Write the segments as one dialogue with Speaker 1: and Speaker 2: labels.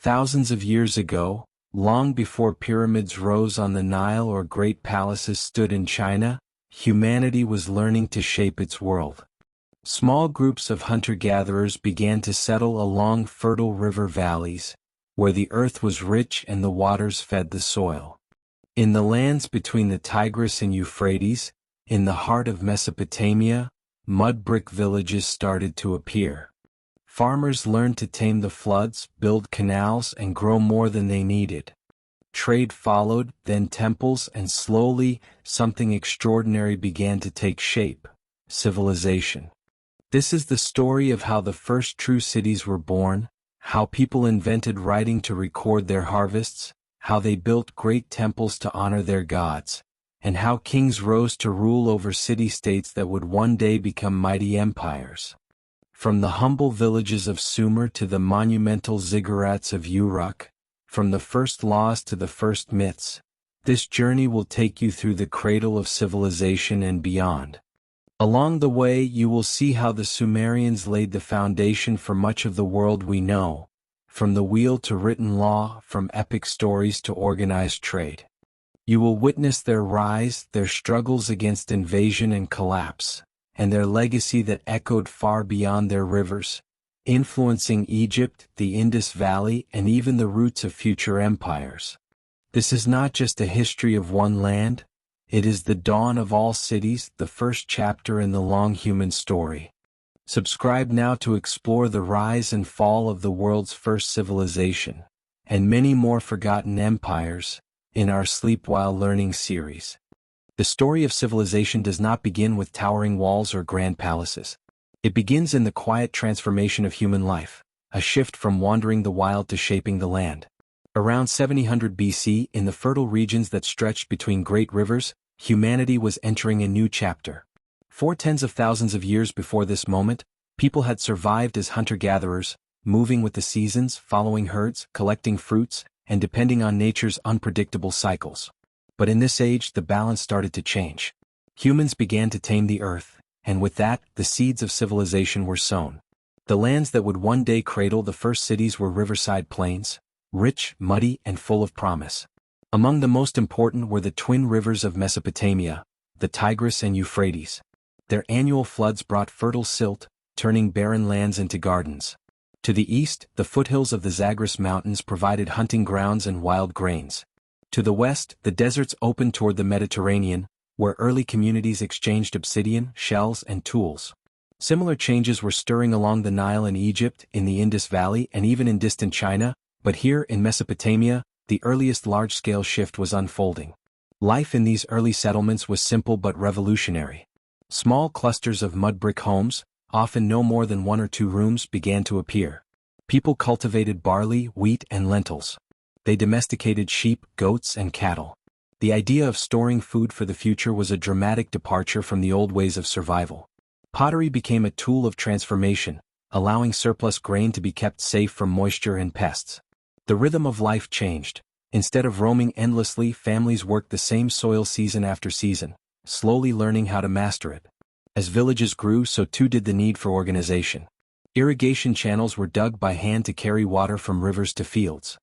Speaker 1: Thousands of years ago, long before pyramids rose on the Nile or great palaces stood in China, humanity was learning to shape its world. Small groups of hunter-gatherers began to settle along fertile river valleys, where the earth was rich and the waters fed the soil. In the lands between the Tigris and Euphrates, in the heart of Mesopotamia, mud brick villages started to appear. Farmers learned to tame the floods, build canals, and grow more than they needed. Trade followed, then temples, and slowly, something extraordinary began to take shape: civilization. This is the story of how the first true cities were born, how people invented writing to record their harvests, how they built great temples to honor their gods, and how kings rose to rule over city-states that would one day become mighty empires. From the humble villages of Sumer to the monumental ziggurats of Uruk, from the first laws to the first myths, this journey will take you through the cradle of civilization and beyond. Along the way, you will see how the Sumerians laid the foundation for much of the world we know, from the wheel to written law, from epic stories to organized trade. You will witness their rise, their struggles against invasion and collapse, and their legacy that echoed far beyond their rivers, influencing Egypt, the Indus Valley, and even the roots of future empires. This is not just a history of one land, it is the dawn of all cities, the first chapter in the long human story. Subscribe now to explore the rise and fall of the world's first civilization, and many more forgotten empires, in our Sleep While Learning series. The story of civilization does not begin with towering walls or grand palaces. It begins in the quiet transformation of human life, a shift from wandering the wild to shaping the land. Around 700 BC, in the fertile regions that stretched between great rivers, humanity was entering a new chapter. 4 tens of thousands of years before this moment, people had survived as hunter-gatherers, moving with the seasons, following herds, collecting fruits, and depending on nature's unpredictable cycles. But in this age, the balance started to change. Humans began to tame the earth, and with that, the seeds of civilization were sown. The lands that would one day cradle the first cities were riverside plains, rich, muddy, and full of promise. Among the most important were the twin rivers of Mesopotamia, the Tigris and Euphrates. Their annual floods brought fertile silt, turning barren lands into gardens. To the east, the foothills of the Zagros Mountains provided hunting grounds and wild grains. To the west, the deserts opened toward the Mediterranean, where early communities exchanged obsidian, shells, and tools. Similar changes were stirring along the Nile in Egypt, in the Indus Valley, and even in distant China, but here in Mesopotamia, the earliest large-scale shift was unfolding. Life in these early settlements was simple but revolutionary. Small clusters of mud brick homes, often no more than 1 or 2 rooms, began to appear. People cultivated barley, wheat, and lentils. They domesticated sheep, goats, and cattle. The idea of storing food for the future was a dramatic departure from the old ways of survival. Pottery became a tool of transformation, allowing surplus grain to be kept safe from moisture and pests. The rhythm of life changed. Instead of roaming endlessly, families worked the same soil season after season, slowly learning how to master it. As villages grew, so too did the need for organization. Irrigation channels were dug by hand to carry water from rivers to fields.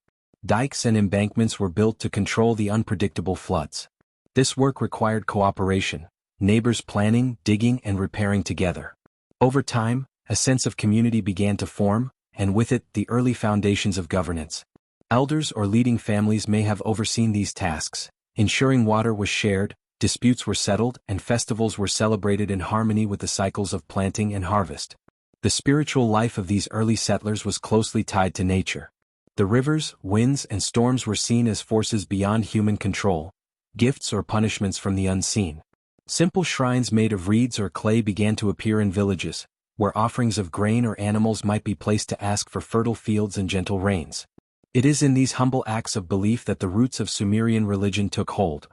Speaker 1: Dikes and embankments were built to control the unpredictable floods. This work required cooperation, neighbors planning, digging, and repairing together. Over time, a sense of community began to form, and with it, the early foundations of governance. Elders or leading families may have overseen these tasks, ensuring water was shared, disputes were settled, and festivals were celebrated in harmony with the cycles of planting and harvest. The spiritual life of these early settlers was closely tied to nature. The rivers, winds, and storms were seen as forces beyond human control, gifts or punishments from the unseen. Simple shrines made of reeds or clay began to appear in villages, where offerings of grain or animals might be placed to ask for fertile fields and gentle rains. It is in these humble acts of belief that the roots of Sumerian religion took hold,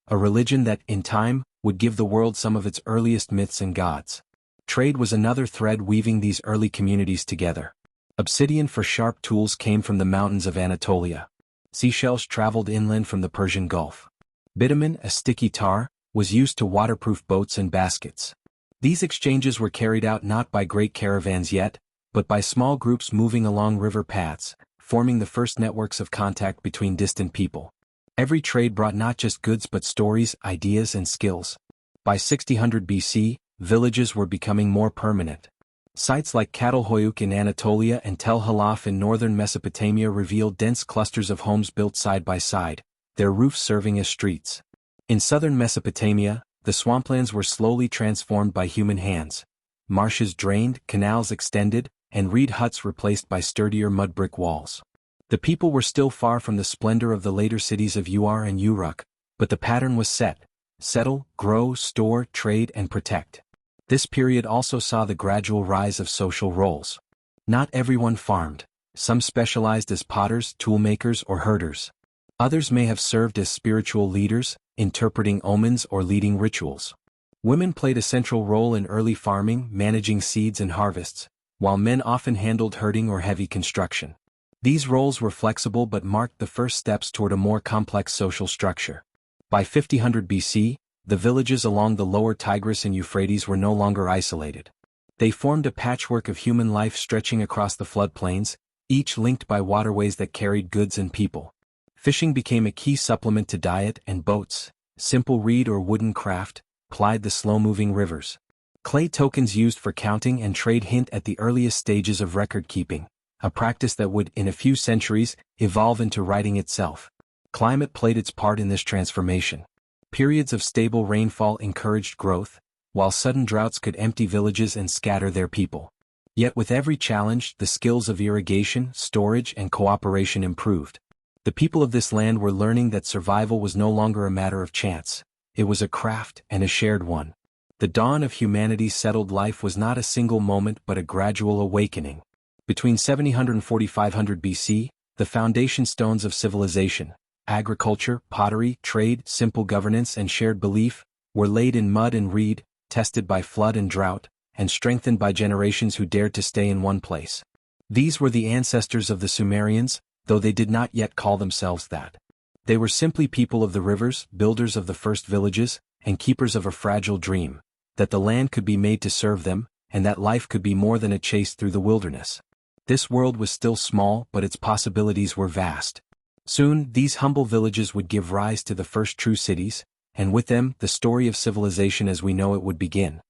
Speaker 1: a religion that, in time, would give the world some of its earliest myths and gods. Trade was another thread weaving these early communities together. Obsidian for sharp tools came from the mountains of Anatolia. Seashells traveled inland from the Persian Gulf. Bitumen, a sticky tar, was used to waterproof boats and baskets. These exchanges were carried out not by great caravans yet, but by small groups moving along river paths, forming the first networks of contact between distant people. Every trade brought not just goods but stories, ideas and skills. By 6000 BC, villages were becoming more permanent. Sites like Catalhoyuk in Anatolia and Tel Halaf in northern Mesopotamia revealed dense clusters of homes built side by side, their roofs serving as streets. In southern Mesopotamia, the swamplands were slowly transformed by human hands. Marshes drained, canals extended, and reed huts replaced by sturdier mud brick walls. The people were still far from the splendor of the later cities of Ur and Uruk, but the pattern was set: settle, grow, store, trade, and protect. This period also saw the gradual rise of social roles. Not everyone farmed. Some specialized as potters, toolmakers, or herders. Others may have served as spiritual leaders, interpreting omens or leading rituals. Women played a central role in early farming, managing seeds and harvests, while men often handled herding or heavy construction. These roles were flexible but marked the first steps toward a more complex social structure. By 5000 BC, the villages along the lower Tigris and Euphrates were no longer isolated. They formed a patchwork of human life stretching across the floodplains, each linked by waterways that carried goods and people. Fishing became a key supplement to diet, and boats, simple reed or wooden craft, plied the slow-moving rivers. Clay tokens used for counting and trade hint at the earliest stages of record-keeping, a practice that would, in a few centuries, evolve into writing itself. Climate played its part in this transformation. Periods of stable rainfall encouraged growth, while sudden droughts could empty villages and scatter their people. Yet with every challenge, the skills of irrigation, storage, and cooperation improved. The people of this land were learning that survival was no longer a matter of chance. It was a craft, and a shared one. The dawn of humanity's settled life was not a single moment but a gradual awakening. Between 700 and 4500 BC, the foundation stones of civilization, agriculture, pottery, trade, simple governance and shared belief, were laid in mud and reed, tested by flood and drought, and strengthened by generations who dared to stay in one place. These were the ancestors of the Sumerians, though they did not yet call themselves that. They were simply people of the rivers, builders of the first villages, and keepers of a fragile dream, that the land could be made to serve them, and that life could be more than a chase through the wilderness. This world was still small, but its possibilities were vast. Soon, these humble villages would give rise to the first true cities, and with them, the story of civilization as we know it would begin.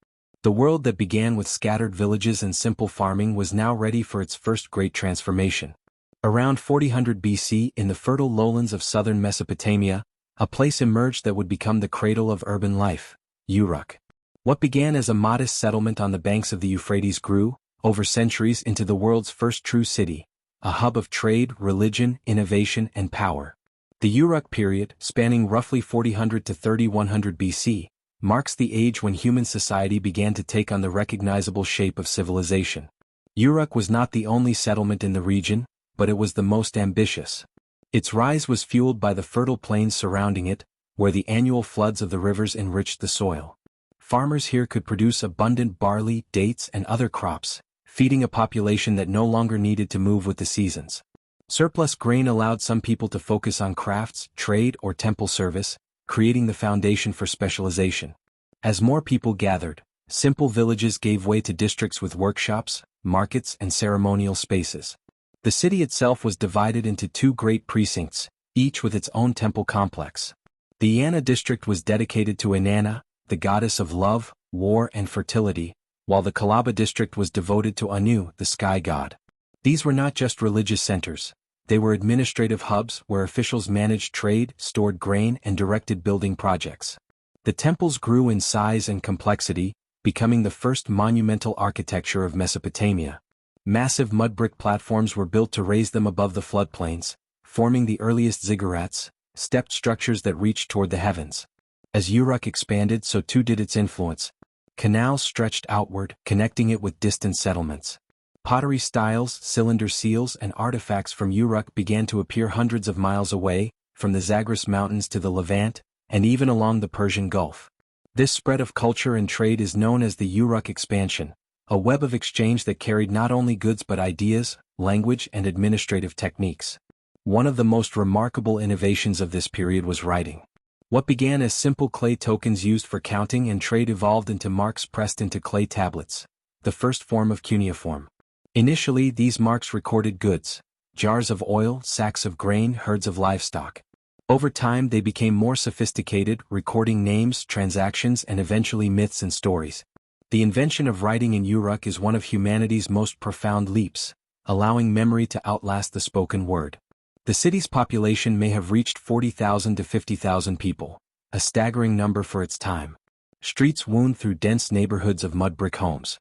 Speaker 1: The world that began with scattered villages and simple farming was now ready for its first great transformation. Around 4000 BC, in the fertile lowlands of southern Mesopotamia, a place emerged that would become the cradle of urban life: Uruk. What began as a modest settlement on the banks of the Euphrates grew, over centuries, into the world's first true city, a hub of trade, religion, innovation, and power. The Uruk period, spanning roughly 4000 to 3100 BC, marks the age when human society began to take on the recognizable shape of civilization. Uruk was not the only settlement in the region, but it was the most ambitious. Its rise was fueled by the fertile plains surrounding it, where the annual floods of the rivers enriched the soil. Farmers here could produce abundant barley, dates, and other crops, feeding a population that no longer needed to move with the seasons. Surplus grain allowed some people to focus on crafts, trade, or temple service, creating the foundation for specialization. As more people gathered, simple villages gave way to districts with workshops, markets, and ceremonial spaces. The city itself was divided into two great precincts, each with its own temple complex. The Inanna district was dedicated to Inanna, the goddess of love, war, and fertility, while the Kalaba district was devoted to Anu, the sky god. These were not just religious centers. They were administrative hubs where officials managed trade, stored grain, and directed building projects. The temples grew in size and complexity, becoming the first monumental architecture of Mesopotamia. Massive mud brick platforms were built to raise them above the floodplains, forming the earliest ziggurats, stepped structures that reached toward the heavens. As Uruk expanded, so too did its influence. Canals stretched outward, connecting it with distant settlements. Pottery styles, cylinder seals, and artifacts from Uruk began to appear hundreds of miles away, from the Zagros Mountains to the Levant, and even along the Persian Gulf. This spread of culture and trade is known as the Uruk expansion, a web of exchange that carried not only goods but ideas, language, and administrative techniques. One of the most remarkable innovations of this period was writing. What began as simple clay tokens used for counting and trade evolved into marks pressed into clay tablets, the first form of cuneiform. Initially, these marks recorded goods, jars of oil, sacks of grain, herds of livestock. Over time they became more sophisticated, recording names, transactions, and eventually myths and stories. The invention of writing in Uruk is one of humanity's most profound leaps, allowing memory to outlast the spoken word. The city's population may have reached 40,000 to 50,000 people, a staggering number for its time. Streets wound through dense neighborhoods of mud brick homes.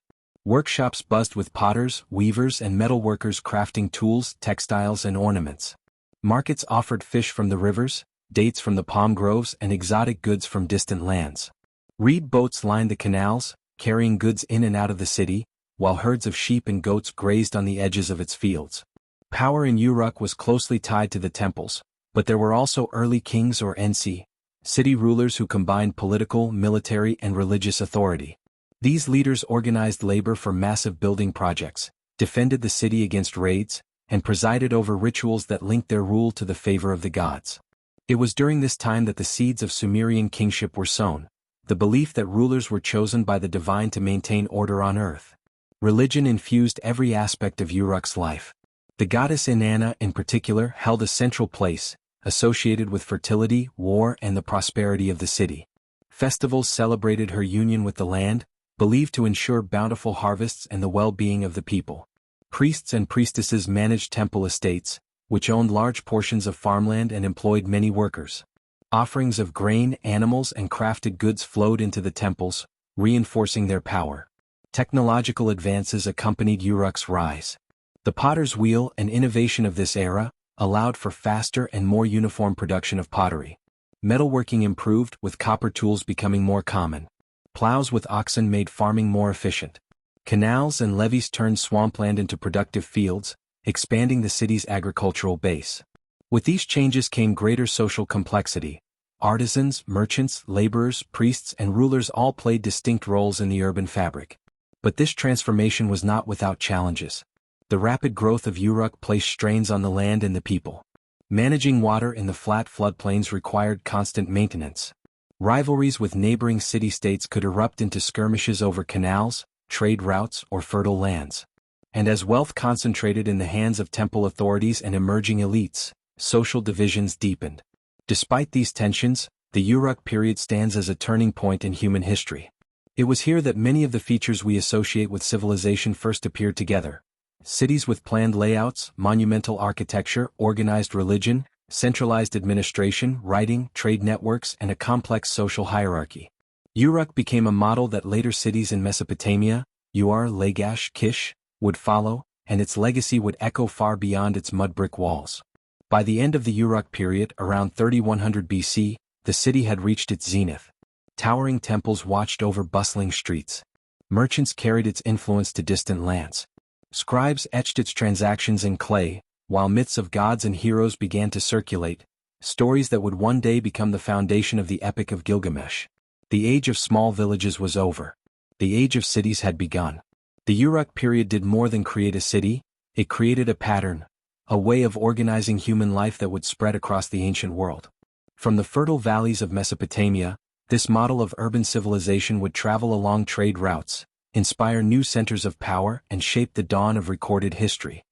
Speaker 1: Workshops buzzed with potters, weavers, and metalworkers crafting tools, textiles, and ornaments. Markets offered fish from the rivers, dates from the palm groves, and exotic goods from distant lands. Reed boats lined the canals, carrying goods in and out of the city, while herds of sheep and goats grazed on the edges of its fields. Power in Uruk was closely tied to the temples, but there were also early kings or ensi, city rulers who combined political, military, and religious authority. These leaders organized labor for massive building projects, defended the city against raids, and presided over rituals that linked their rule to the favor of the gods. It was during this time that the seeds of Sumerian kingship were sown, the belief that rulers were chosen by the divine to maintain order on earth. Religion infused every aspect of Uruk's life. The goddess Inanna in particular held a central place, associated with fertility, war, and the prosperity of the city. Festivals celebrated her union with the land, believed to ensure bountiful harvests and the well-being of the people. Priests and priestesses managed temple estates, which owned large portions of farmland and employed many workers. Offerings of grain, animals, and crafted goods flowed into the temples, reinforcing their power. Technological advances accompanied Uruk's rise. The potter's wheel, an innovation of this era, allowed for faster and more uniform production of pottery. Metalworking improved, with copper tools becoming more common. Plows with oxen made farming more efficient. Canals and levees turned swampland into productive fields, expanding the city's agricultural base. With these changes came greater social complexity. Artisans, merchants, laborers, priests, and rulers all played distinct roles in the urban fabric. But this transformation was not without challenges. The rapid growth of Uruk placed strains on the land and the people. Managing water in the flat floodplains required constant maintenance. Rivalries with neighboring city-states could erupt into skirmishes over canals, trade routes, or fertile lands. And as wealth concentrated in the hands of temple authorities and emerging elites, social divisions deepened. Despite these tensions, the Uruk period stands as a turning point in human history. It was here that many of the features we associate with civilization first appeared together. Cities with planned layouts, monumental architecture, organized religion, centralized administration, writing, trade networks, and a complex social hierarchy. Uruk became a model that later cities in Mesopotamia, Ur, Lagash, Kish, would follow, and its legacy would echo far beyond its mud brick walls. By the end of the Uruk period, around 3100 BC, the city had reached its zenith. Towering temples watched over bustling streets. Merchants carried its influence to distant lands. Scribes etched its transactions in clay, while myths of gods and heroes began to circulate, stories that would one day become the foundation of the Epic of Gilgamesh. The age of small villages was over. The age of cities had begun. The Uruk period did more than create a city, it created a pattern, a way of organizing human life that would spread across the ancient world. From the fertile valleys of Mesopotamia, this model of urban civilization would travel along trade routes, inspire new centers of power, and shape the dawn of recorded history.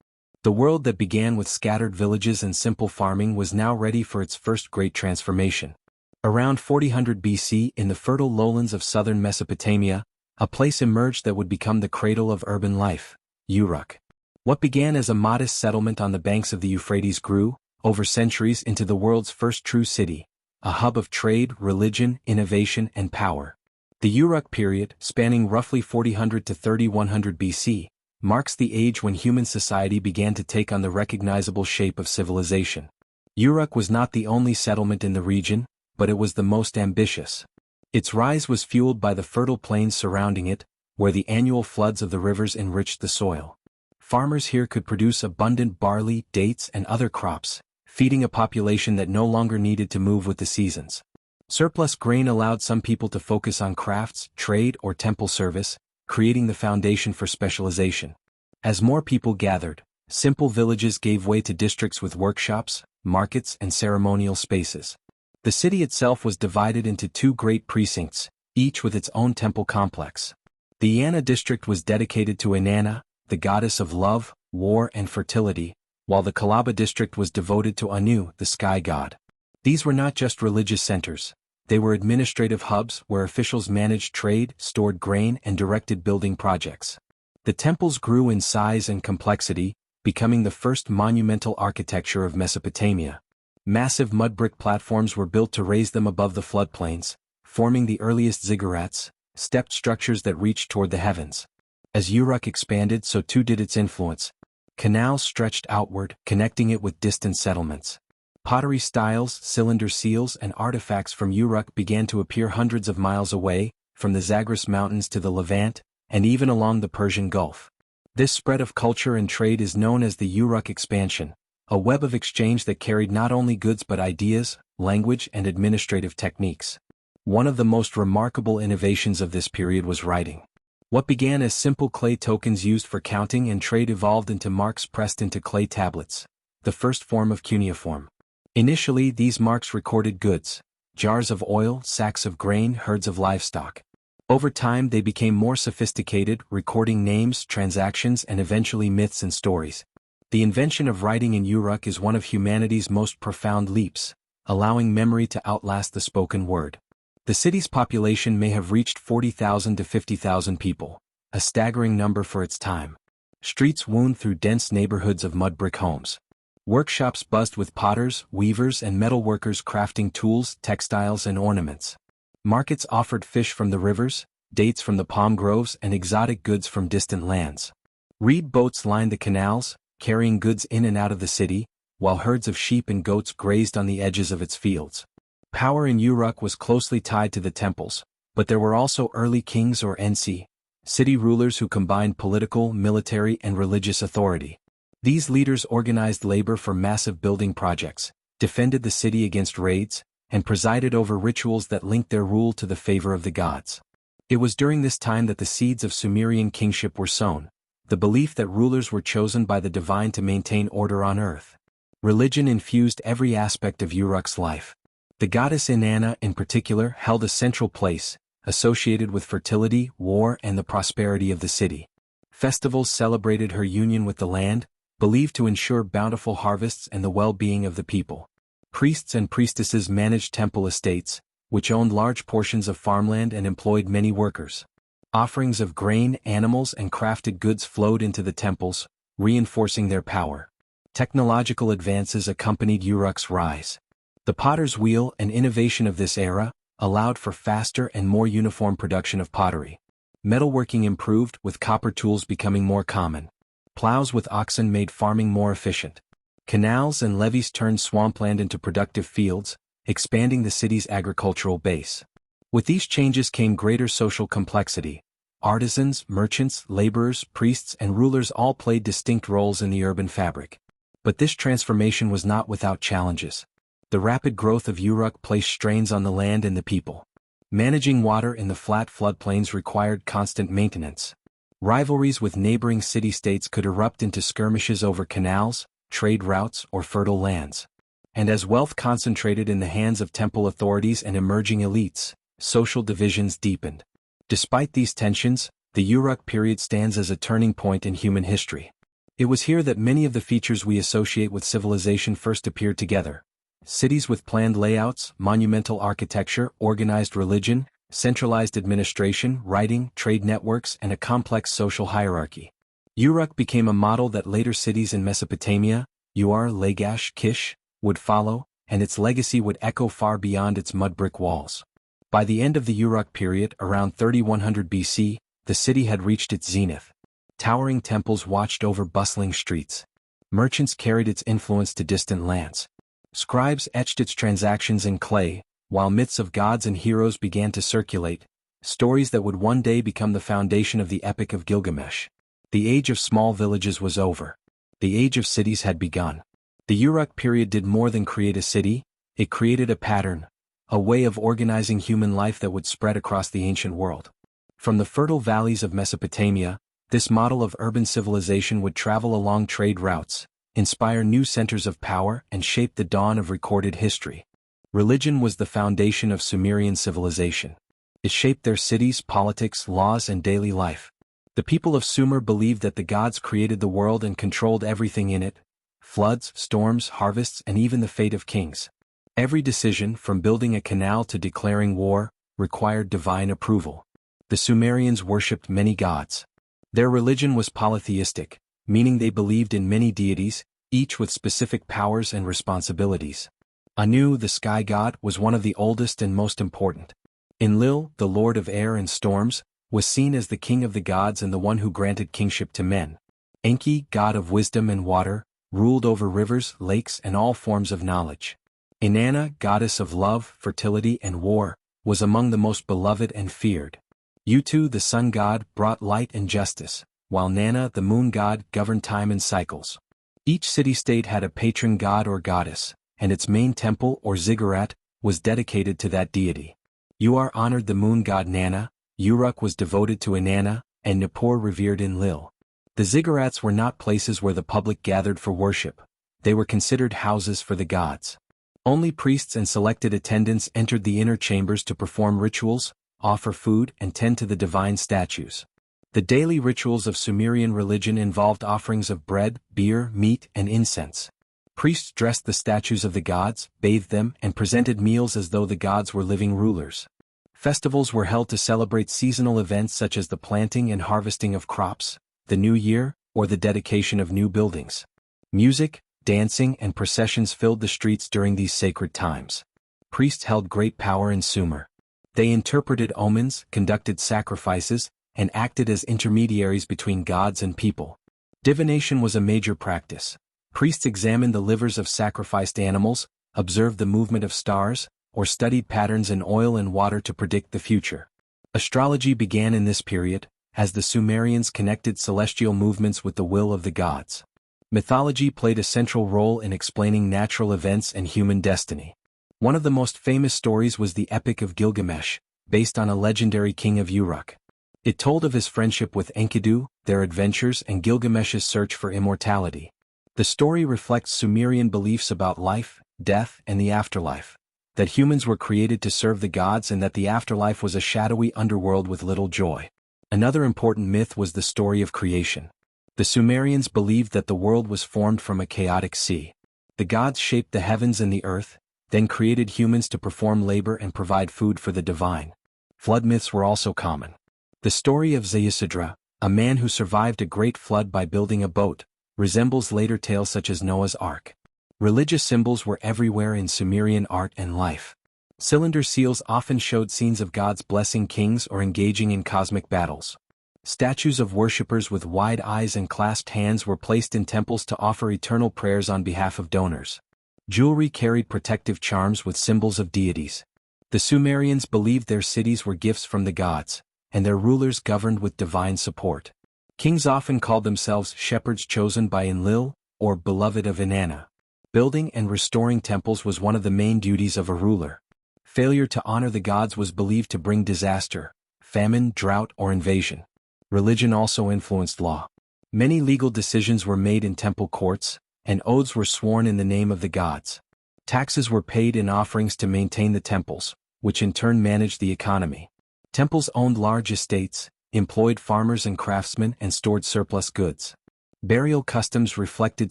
Speaker 1: The world that began with scattered villages and simple farming was now ready for its first great transformation. Around 4000 BC, in the fertile lowlands of southern Mesopotamia, a place emerged that would become the cradle of urban life, Uruk. What began as a modest settlement on the banks of the Euphrates grew, over centuries, into the world's first true city, a hub of trade, religion, innovation, and power. The Uruk period, spanning roughly 4000 to 3100 BC, marks the age when human society began to take on the recognizable shape of civilization. Uruk was not the only settlement in the region, but it was the most ambitious. Its rise was fueled by the fertile plains surrounding it, where the annual floods of the rivers enriched the soil. Farmers here could produce abundant barley, dates, and other crops, feeding a population that no longer needed to move with the seasons. Surplus grain allowed some people to focus on crafts, trade, or temple service, creating the foundation for specialization. As more people gathered, simple villages gave way to districts with workshops, markets, and ceremonial spaces. The city itself was divided into two great precincts, each with its own temple complex. The Inanna district was dedicated to Inanna, the goddess of love, war, and fertility, while the Kalaba district was devoted to Anu, the sky god. These were not just religious centers. They were administrative hubs where officials managed trade, stored grain, and directed building projects. The temples grew in size and complexity, becoming the first monumental architecture of Mesopotamia. Massive mud brick platforms were built to raise them above the floodplains, forming the earliest ziggurats, stepped structures that reached toward the heavens. As Uruk expanded, so too did its influence. Canals stretched outward, connecting it with distant settlements. Pottery styles, cylinder seals, and artifacts from Uruk began to appear hundreds of miles away, from the Zagros Mountains to the Levant, and even along the Persian Gulf. This spread of culture and trade is known as the Uruk expansion, a web of exchange that carried not only goods but ideas, language, and administrative techniques. One of the most remarkable innovations of this period was writing. What began as simple clay tokens used for counting and trade evolved into marks pressed into clay tablets, the first form of cuneiform. Initially, these marks recorded goods: jars of oil, sacks of grain, herds of livestock. Over time they became more sophisticated, recording names, transactions, and eventually myths and stories. The invention of writing in Uruk is one of humanity's most profound leaps, allowing memory to outlast the spoken word. The city's population may have reached 40,000 to 50,000 people, a staggering number for its time. Streets wound through dense neighborhoods of mud brick homes. Workshops buzzed with potters, weavers, and metalworkers crafting tools, textiles, and ornaments. Markets offered fish from the rivers, dates from the palm groves, and exotic goods from distant lands. Reed boats lined the canals, carrying goods in and out of the city, while herds of sheep and goats grazed on the edges of its fields. Power in Uruk was closely tied to the temples, but there were also early kings or ensi, city rulers who combined political, military, and religious authority. These leaders organized labor for massive building projects, defended the city against raids, and presided over rituals that linked their rule to the favor of the gods. It was during this time that the seeds of Sumerian kingship were sown, the belief that rulers were chosen by the divine to maintain order on earth. Religion infused every aspect of Uruk's life. The goddess Inanna, in particular, held a central place, associated with fertility, war, and the prosperity of the city. Festivals celebrated her union with the land, believed to ensure bountiful harvests and the well-being of the people. Priests and priestesses managed temple estates, which owned large portions of farmland and employed many workers. Offerings of grain, animals, and crafted goods flowed into the temples, reinforcing their power. Technological advances accompanied Uruk's rise. The potter's wheel, an innovation of this era, allowed for faster and more uniform production of pottery. Metalworking improved, with copper tools becoming more common. Plows with oxen made farming more efficient. Canals and levees turned swampland into productive fields, expanding the city's agricultural base. With these changes came greater social complexity. Artisans, merchants, laborers, priests, and rulers all played distinct roles in the urban fabric. But this transformation was not without challenges. The rapid growth of Uruk placed strains on the land and the people. Managing water in the flat floodplains required constant maintenance. Rivalries with neighboring city-states could erupt into skirmishes over canals, trade routes, or fertile lands. And as wealth concentrated in the hands of temple authorities and emerging elites, social divisions deepened. Despite these tensions, the Uruk period stands as a turning point in human history. It was here that many of the features we associate with civilization first appeared together. Cities with planned layouts, monumental architecture, organized religion, centralized administration, writing, trade networks, and a complex social hierarchy. Uruk became a model that later cities in Mesopotamia, Ur, Lagash, Kish, would follow, and its legacy would echo far beyond its mud brick walls. By the end of the Uruk period, around 3100 BC, the city had reached its zenith. Towering temples watched over bustling streets. Merchants carried its influence to distant lands. Scribes etched its transactions in clay, while myths of gods and heroes began to circulate, stories that would one day become the foundation of the Epic of Gilgamesh. The age of small villages was over. The age of cities had begun. The Uruk period did more than create a city, it created a pattern, a way of organizing human life that would spread across the ancient world. From the fertile valleys of Mesopotamia, this model of urban civilization would travel along trade routes, inspire new centers of power, and shape the dawn of recorded history. Religion was the foundation of Sumerian civilization. It shaped their cities, politics, laws, and daily life. The people of Sumer believed that the gods created the world and controlled everything in it, floods, storms, harvests, and even the fate of kings. Every decision, from building a canal to declaring war, required divine approval. The Sumerians worshipped many gods. Their religion was polytheistic, meaning they believed in many deities, each with specific powers and responsibilities. Anu, the sky god, was one of the oldest and most important. Enlil, the lord of air and storms, was seen as the king of the gods and the one who granted kingship to men. Enki, god of wisdom and water, ruled over rivers, lakes, and all forms of knowledge. Inanna, goddess of love, fertility, and war, was among the most beloved and feared. Utu, the sun god, brought light and justice, while Nanna, the moon god, governed time and cycles. Each city-state had a patron god or goddess, and its main temple, or ziggurat, was dedicated to that deity. Uar honored the moon god Nanna, Uruk was devoted to Inanna, and Nippur revered Enlil. The ziggurats were not places where the public gathered for worship. They were considered houses for the gods. Only priests and selected attendants entered the inner chambers to perform rituals, offer food, and tend to the divine statues. The daily rituals of Sumerian religion involved offerings of bread, beer, meat, and incense. Priests dressed the statues of the gods, bathed them, and presented meals as though the gods were living rulers. Festivals were held to celebrate seasonal events such as the planting and harvesting of crops, the new year, or the dedication of new buildings. Music, dancing, and processions filled the streets during these sacred times. Priests held great power in Sumer. They interpreted omens, conducted sacrifices, and acted as intermediaries between gods and people. Divination was a major practice. Priests examined the livers of sacrificed animals, observed the movement of stars, or studied patterns in oil and water to predict the future. Astrology began in this period, as the Sumerians connected celestial movements with the will of the gods. Mythology played a central role in explaining natural events and human destiny. One of the most famous stories was the Epic of Gilgamesh, based on a legendary king of Uruk. It told of his friendship with Enkidu, their adventures, and Gilgamesh's search for immortality. The story reflects Sumerian beliefs about life, death, and the afterlife. That humans were created to serve the gods and that the afterlife was a shadowy underworld with little joy. Another important myth was the story of creation. The Sumerians believed that the world was formed from a chaotic sea. The gods shaped the heavens and the earth, then created humans to perform labor and provide food for the divine. Flood myths were also common. The story of Ziusidra, a man who survived a great flood by building a boat, resembles later tales such as Noah's Ark. Religious symbols were everywhere in Sumerian art and life. Cylinder seals often showed scenes of gods blessing kings or engaging in cosmic battles. Statues of worshippers with wide eyes and clasped hands were placed in temples to offer eternal prayers on behalf of donors. Jewelry carried protective charms with symbols of deities. The Sumerians believed their cities were gifts from the gods, and their rulers governed with divine support. Kings often called themselves shepherds chosen by Enlil, or beloved of Inanna. Building and restoring temples was one of the main duties of a ruler. Failure to honor the gods was believed to bring disaster, famine, drought, or invasion. Religion also influenced law. Many legal decisions were made in temple courts, and oaths were sworn in the name of the gods. Taxes were paid in offerings to maintain the temples, which in turn managed the economy. Temples owned large estates, employed farmers and craftsmen, and stored surplus goods. Burial customs reflected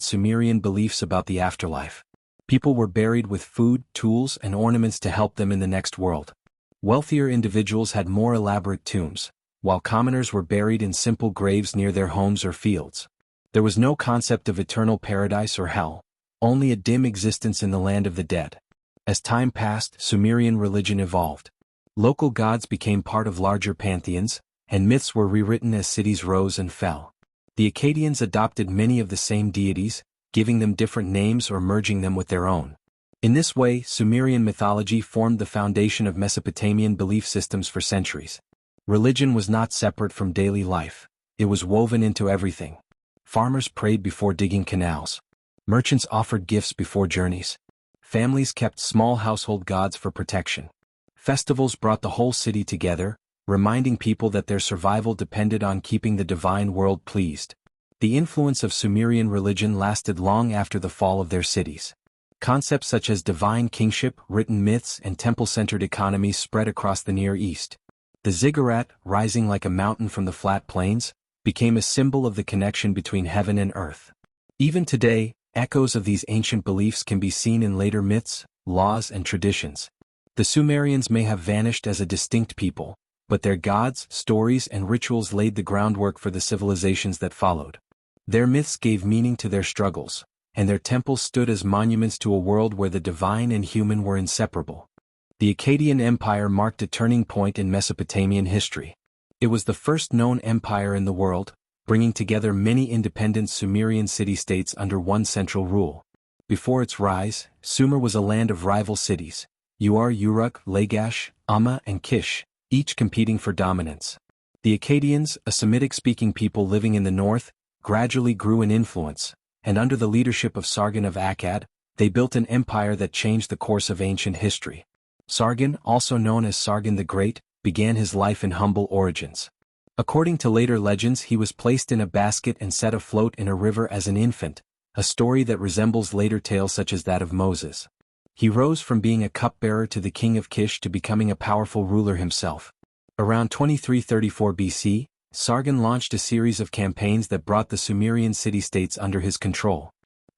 Speaker 1: Sumerian beliefs about the afterlife. People were buried with food, tools, and ornaments to help them in the next world. Wealthier individuals had more elaborate tombs, while commoners were buried in simple graves near their homes or fields. There was no concept of eternal paradise or hell, only a dim existence in the land of the dead. As time passed, Sumerian religion evolved. Local gods became part of larger pantheons, and myths were rewritten as cities rose and fell. The Akkadians adopted many of the same deities, giving them different names or merging them with their own. In this way, Sumerian mythology formed the foundation of Mesopotamian belief systems for centuries. Religion was not separate from daily life. It was woven into everything. Farmers prayed before digging canals. Merchants offered gifts before journeys. Families kept small household gods for protection. Festivals brought the whole city together, reminding people that their survival depended on keeping the divine world pleased. The influence of Sumerian religion lasted long after the fall of their cities. Concepts such as divine kingship, written myths, and temple-centered economies spread across the Near East. The ziggurat, rising like a mountain from the flat plains, became a symbol of the connection between heaven and earth. Even today, Echoes of these ancient beliefs can be seen in later myths, laws and traditions. The Sumerians may have vanished as a distinct people, but their gods, stories and rituals laid the groundwork for the civilizations that followed. Their myths gave meaning to their struggles, and their temples stood as monuments to a world where the divine and human were inseparable. The Akkadian Empire marked a turning point in Mesopotamian history. It was the first known empire in the world, bringing together many independent Sumerian city-states under one central rule. Before its rise, Sumer was a land of rival cities, Uruk, Lagash, Amma and Kish, each competing for dominance. The Akkadians, a Semitic-speaking people living in the north, gradually grew in influence, and under the leadership of Sargon of Akkad, they built an empire that changed the course of ancient history. Sargon, also known as Sargon the Great, began his life in humble origins. According to later legends, he was placed in a basket and set afloat in a river as an infant, a story that resembles later tales such as that of Moses. He rose from being a cupbearer to the king of Kish to becoming a powerful ruler himself. Around 2334 BC, Sargon launched a series of campaigns that brought the Sumerian city-states under his control.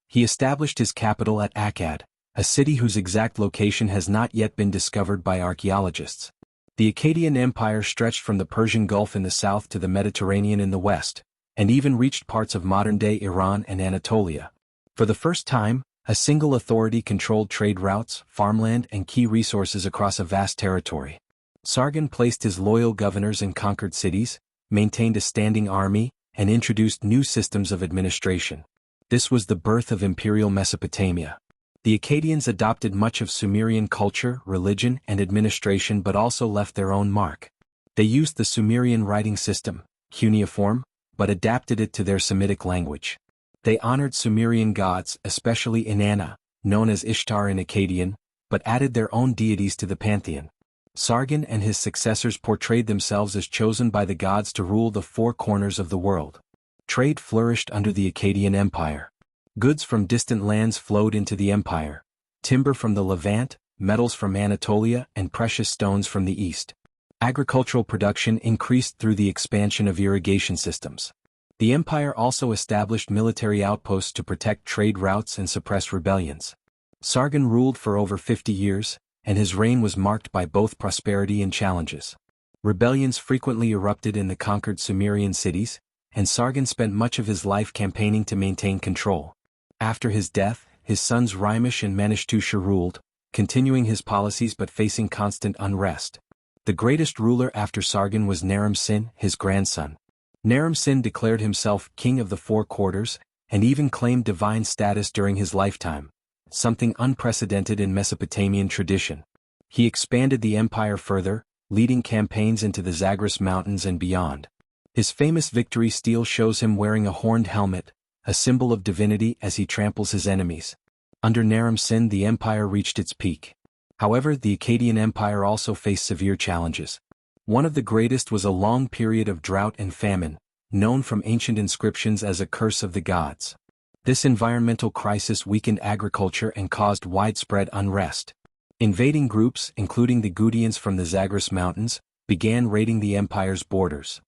Speaker 1: He established his capital at Akkad, a city whose exact location has not yet been discovered by archaeologists. The Akkadian Empire stretched from the Persian Gulf in the south to the Mediterranean in the west, and even reached parts of modern-day Iran and Anatolia. For the first time, a single authority controlled trade routes, farmland and key resources across a vast territory. Sargon placed his loyal governors in conquered cities, maintained a standing army, and introduced new systems of administration. This was the birth of imperial Mesopotamia. The Akkadians adopted much of Sumerian culture, religion, and administration but also left their own mark. They used the Sumerian writing system, cuneiform, but adapted it to their Semitic language. They honored Sumerian gods, especially Inanna, known as Ishtar in Akkadian, but added their own deities to the pantheon. Sargon and his successors portrayed themselves as chosen by the gods to rule the four corners of the world. Trade flourished under the Akkadian Empire. Goods from distant lands flowed into the empire, timber from the Levant, metals from Anatolia, and precious stones from the east. Agricultural production increased through the expansion of irrigation systems. The empire also established military outposts to protect trade routes and suppress rebellions. Sargon ruled for over 50 years, and his reign was marked by both prosperity and challenges. Rebellions frequently erupted in the conquered Sumerian cities, and Sargon spent much of his life campaigning to maintain control. After his death, his sons Rimish and Meneshtusha ruled, continuing his policies but facing constant unrest. The greatest ruler after Sargon was Naram-Sin, his grandson. Naram-Sin declared himself king of the four quarters, and even claimed divine status during his lifetime, something unprecedented in Mesopotamian tradition. He expanded the empire further, leading campaigns into the Zagros Mountains and beyond. His famous victory stele shows him wearing a horned helmet, a symbol of divinity as he tramples his enemies. Under Naram-Sin the empire reached its peak. However, the Akkadian Empire also faced severe challenges. One of the greatest was a long period of drought and famine, known from ancient inscriptions as a curse of the gods. This environmental crisis weakened agriculture and caused widespread unrest. Invading groups, including the Gudians from the Zagros Mountains, began raiding the empire's borders.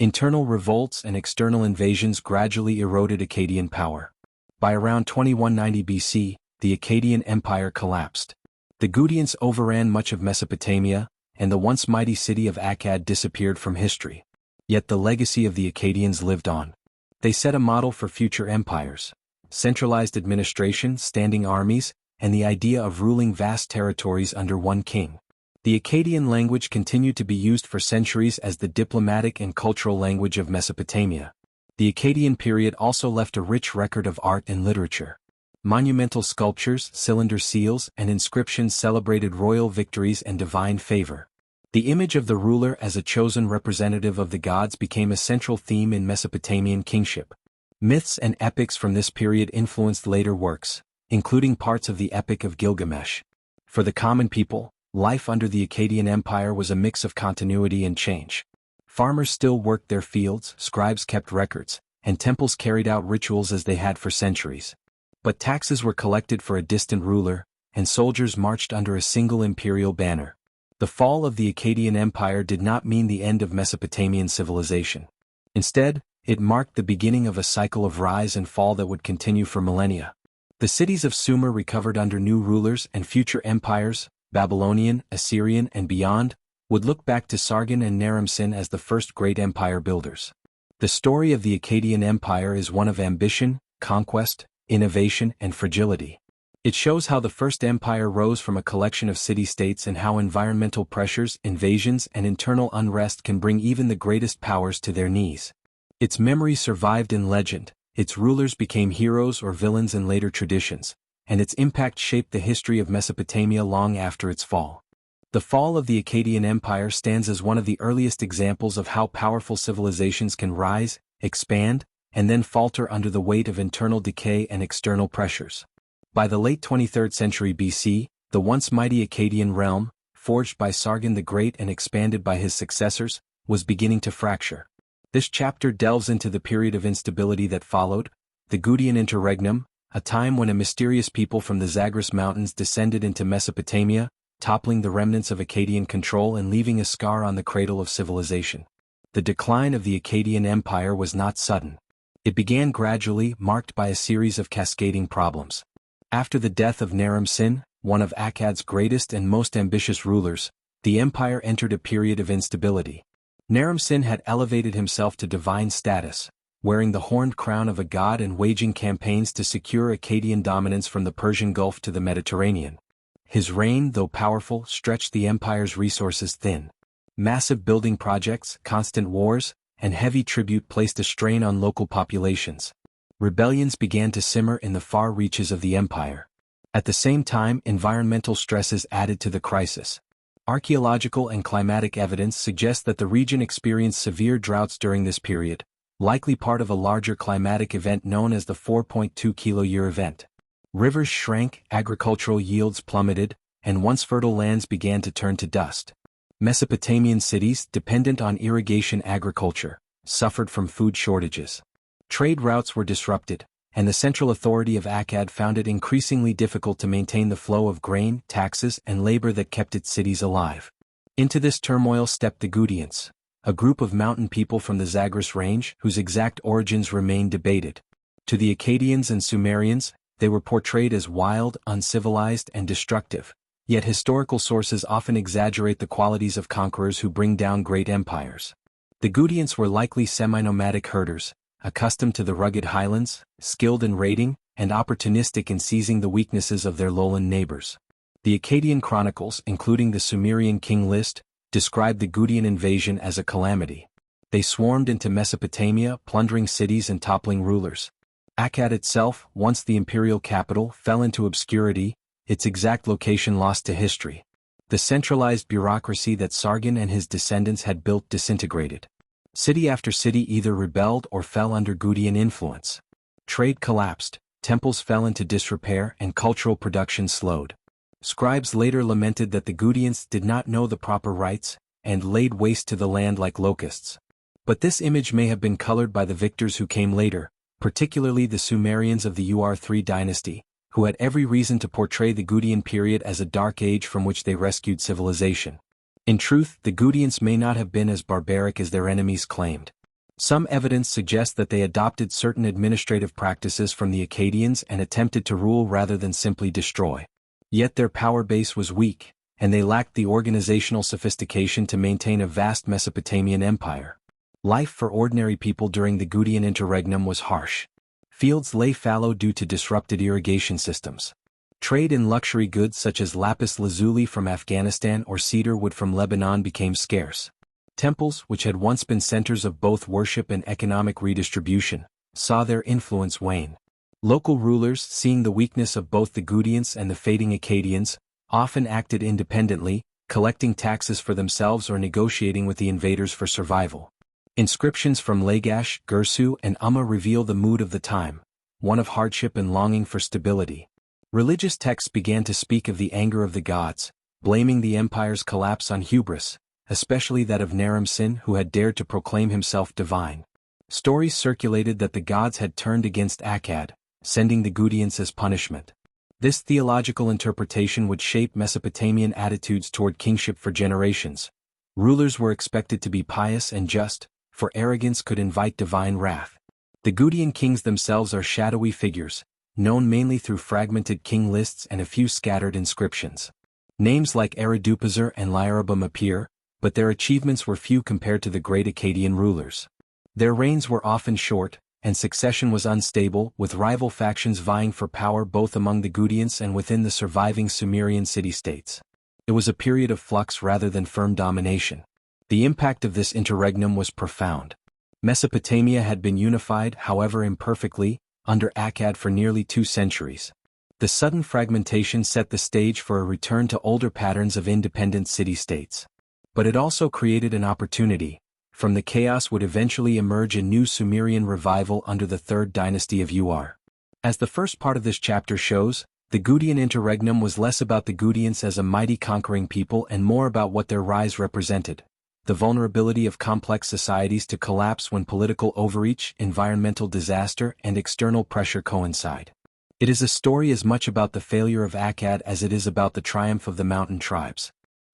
Speaker 1: Internal revolts and external invasions gradually eroded Akkadian power. By around 2190 BC, the Akkadian Empire collapsed. The Gudians overran much of Mesopotamia, and the once mighty city of Akkad disappeared from history. Yet the legacy of the Akkadians lived on. They set a model for future empires: centralized administration, standing armies, and the idea of ruling vast territories under one king. The Akkadian language continued to be used for centuries as the diplomatic and cultural language of Mesopotamia. The Akkadian period also left a rich record of art and literature. Monumental sculptures, cylinder seals, and inscriptions celebrated royal victories and divine favor. The image of the ruler as a chosen representative of the gods became a central theme in Mesopotamian kingship. Myths and epics from this period influenced later works, including parts of the Epic of Gilgamesh. For the common people, life under the Akkadian Empire was a mix of continuity and change. Farmers still worked their fields, scribes kept records, and temples carried out rituals as they had for centuries. But taxes were collected for a distant ruler, and soldiers marched under a single imperial banner. The fall of the Akkadian Empire did not mean the end of Mesopotamian civilization. Instead, it marked the beginning of a cycle of rise and fall that would continue for millennia. The cities of Sumer recovered under new rulers, and future empires, Babylonian, Assyrian, and beyond, would look back to Sargon and Naram-Sin as the first great empire builders. The story of the Akkadian Empire is one of ambition, conquest, innovation, and fragility. It shows how the first empire rose from a collection of city-states and how environmental pressures, invasions, and internal unrest can bring even the greatest powers to their knees. Its memory survived in legend, its rulers became heroes or villains in later traditions, and its impact shaped the history of Mesopotamia long after its fall. The fall of the Akkadian Empire stands as one of the earliest examples of how powerful civilizations can rise, expand, and then falter under the weight of internal decay and external pressures. By the late 23rd century BC, the once mighty Akkadian realm, forged by Sargon the Great and expanded by his successors, was beginning to fracture. This chapter delves into the period of instability that followed, the Gutian Interregnum, a time when a mysterious people from the Zagros Mountains descended into Mesopotamia, toppling the remnants of Akkadian control and leaving a scar on the cradle of civilization. The decline of the Akkadian Empire was not sudden. It began gradually, marked by a series of cascading problems. After the death of Naram-Sin, one of Akkad's greatest and most ambitious rulers, the empire entered a period of instability. Naram-Sin had elevated himself to divine status, wearing the horned crown of a god and waging campaigns to secure Akkadian dominance from the Persian Gulf to the Mediterranean. His reign, though powerful, stretched the empire's resources thin. Massive building projects, constant wars, and heavy tribute placed a strain on local populations. Rebellions began to simmer in the far reaches of the empire. At the same time, environmental stresses added to the crisis. Archaeological and climatic evidence suggests that the region experienced severe droughts during this period, likely part of a larger climatic event known as the 4.2 kilo-year event. Rivers shrank, agricultural yields plummeted, and once fertile lands began to turn to dust. Mesopotamian cities, dependent on irrigation agriculture, suffered from food shortages. Trade routes were disrupted, and the central authority of Akkad found it increasingly difficult to maintain the flow of grain, taxes, and labor that kept its cities alive. Into this turmoil stepped the Gutians, a group of mountain people from the Zagros range whose exact origins remain debated. To the Akkadians and Sumerians, they were portrayed as wild, uncivilized, and destructive, yet historical sources often exaggerate the qualities of conquerors who bring down great empires. The Gutians were likely semi-nomadic herders, accustomed to the rugged highlands, skilled in raiding, and opportunistic in seizing the weaknesses of their lowland neighbors. The Akkadian chronicles, including the Sumerian king list, describe the Gutian invasion as a calamity. They swarmed into Mesopotamia, plundering cities and toppling rulers. Akkad itself, once the imperial capital, fell into obscurity, its exact location lost to history. The centralized bureaucracy that Sargon and his descendants had built disintegrated. City after city either rebelled or fell under Gutian influence. Trade collapsed, temples fell into disrepair, and cultural production slowed. Scribes later lamented that the Gutians did not know the proper rites, and laid waste to the land like locusts. But this image may have been colored by the victors who came later, particularly the Sumerians of the Ur-3 dynasty, who had every reason to portray the Gutian period as a dark age from which they rescued civilization. In truth, the Gutians may not have been as barbaric as their enemies claimed. Some evidence suggests that they adopted certain administrative practices from the Akkadians and attempted to rule rather than simply destroy. Yet their power base was weak, and they lacked the organizational sophistication to maintain a vast Mesopotamian empire. Life for ordinary people during the Gutian interregnum was harsh. Fields lay fallow due to disrupted irrigation systems. Trade in luxury goods such as lapis lazuli from Afghanistan or cedar wood from Lebanon became scarce. Temples, which had once been centers of both worship and economic redistribution, saw their influence wane. Local rulers, seeing the weakness of both the Gutians and the fading Akkadians, often acted independently, collecting taxes for themselves or negotiating with the invaders for survival. Inscriptions from Lagash, Gursu, and Umma reveal the mood of the time, one of hardship and longing for stability. Religious texts began to speak of the anger of the gods, blaming the empire's collapse on hubris, especially that of Naram-Sin, who had dared to proclaim himself divine. Stories circulated that the gods had turned against Akkad, sending the Gutians as punishment. This theological interpretation would shape Mesopotamian attitudes toward kingship for generations. Rulers were expected to be pious and just, for arrogance could invite divine wrath. The Gutian kings themselves are shadowy figures, known mainly through fragmented king lists and a few scattered inscriptions. Names like Eridu and Lyarabum appear, but their achievements were few compared to the great Akkadian rulers. Their reigns were often short, and succession was unstable, with rival factions vying for power both among the Gutians and within the surviving Sumerian city-states. It was a period of flux rather than firm domination. The impact of this interregnum was profound. Mesopotamia had been unified, however imperfectly, under Akkad for nearly 2 centuries. The sudden fragmentation set the stage for a return to older patterns of independent city-states. But it also created an opportunity. From the chaos would eventually emerge a new Sumerian revival under the 3rd dynasty of Uruk. As the first part of this chapter shows, the Gutian interregnum was less about the Gutians as a mighty conquering people and more about what their rise represented: the vulnerability of complex societies to collapse when political overreach, environmental disaster, and external pressure coincide. It is a story as much about the failure of Akkad as it is about the triumph of the mountain tribes.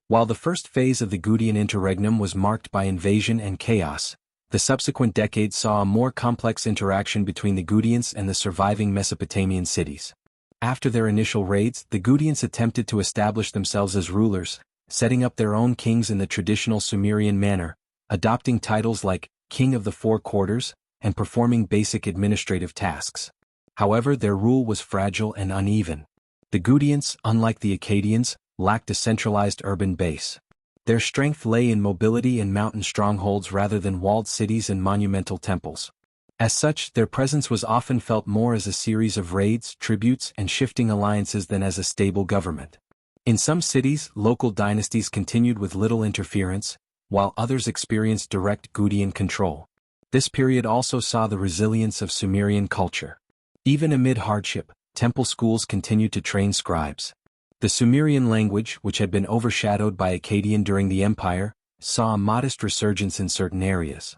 Speaker 1: While the first phase of the Gutian interregnum was marked by invasion and chaos, the subsequent decades saw a more complex interaction between the Gutians and the surviving Mesopotamian cities. After their initial raids, the Gutians attempted to establish themselves as rulers, setting up their own kings in the traditional Sumerian manner, adopting titles like King of the Four Quarters, and performing basic administrative tasks. However, their rule was fragile and uneven. The Gutians, unlike the Akkadians, lacked a centralized urban base. Their strength lay in mobility and mountain strongholds rather than walled cities and monumental temples. As such, their presence was often felt more as a series of raids, tributes, and shifting alliances than as a stable government. In some cities, local dynasties continued with little interference, while others experienced direct Gutian control. This period also saw the resilience of Sumerian culture. Even amid hardship, temple schools continued to train scribes. The Sumerian language, which had been overshadowed by Akkadian during the empire, saw a modest resurgence in certain areas.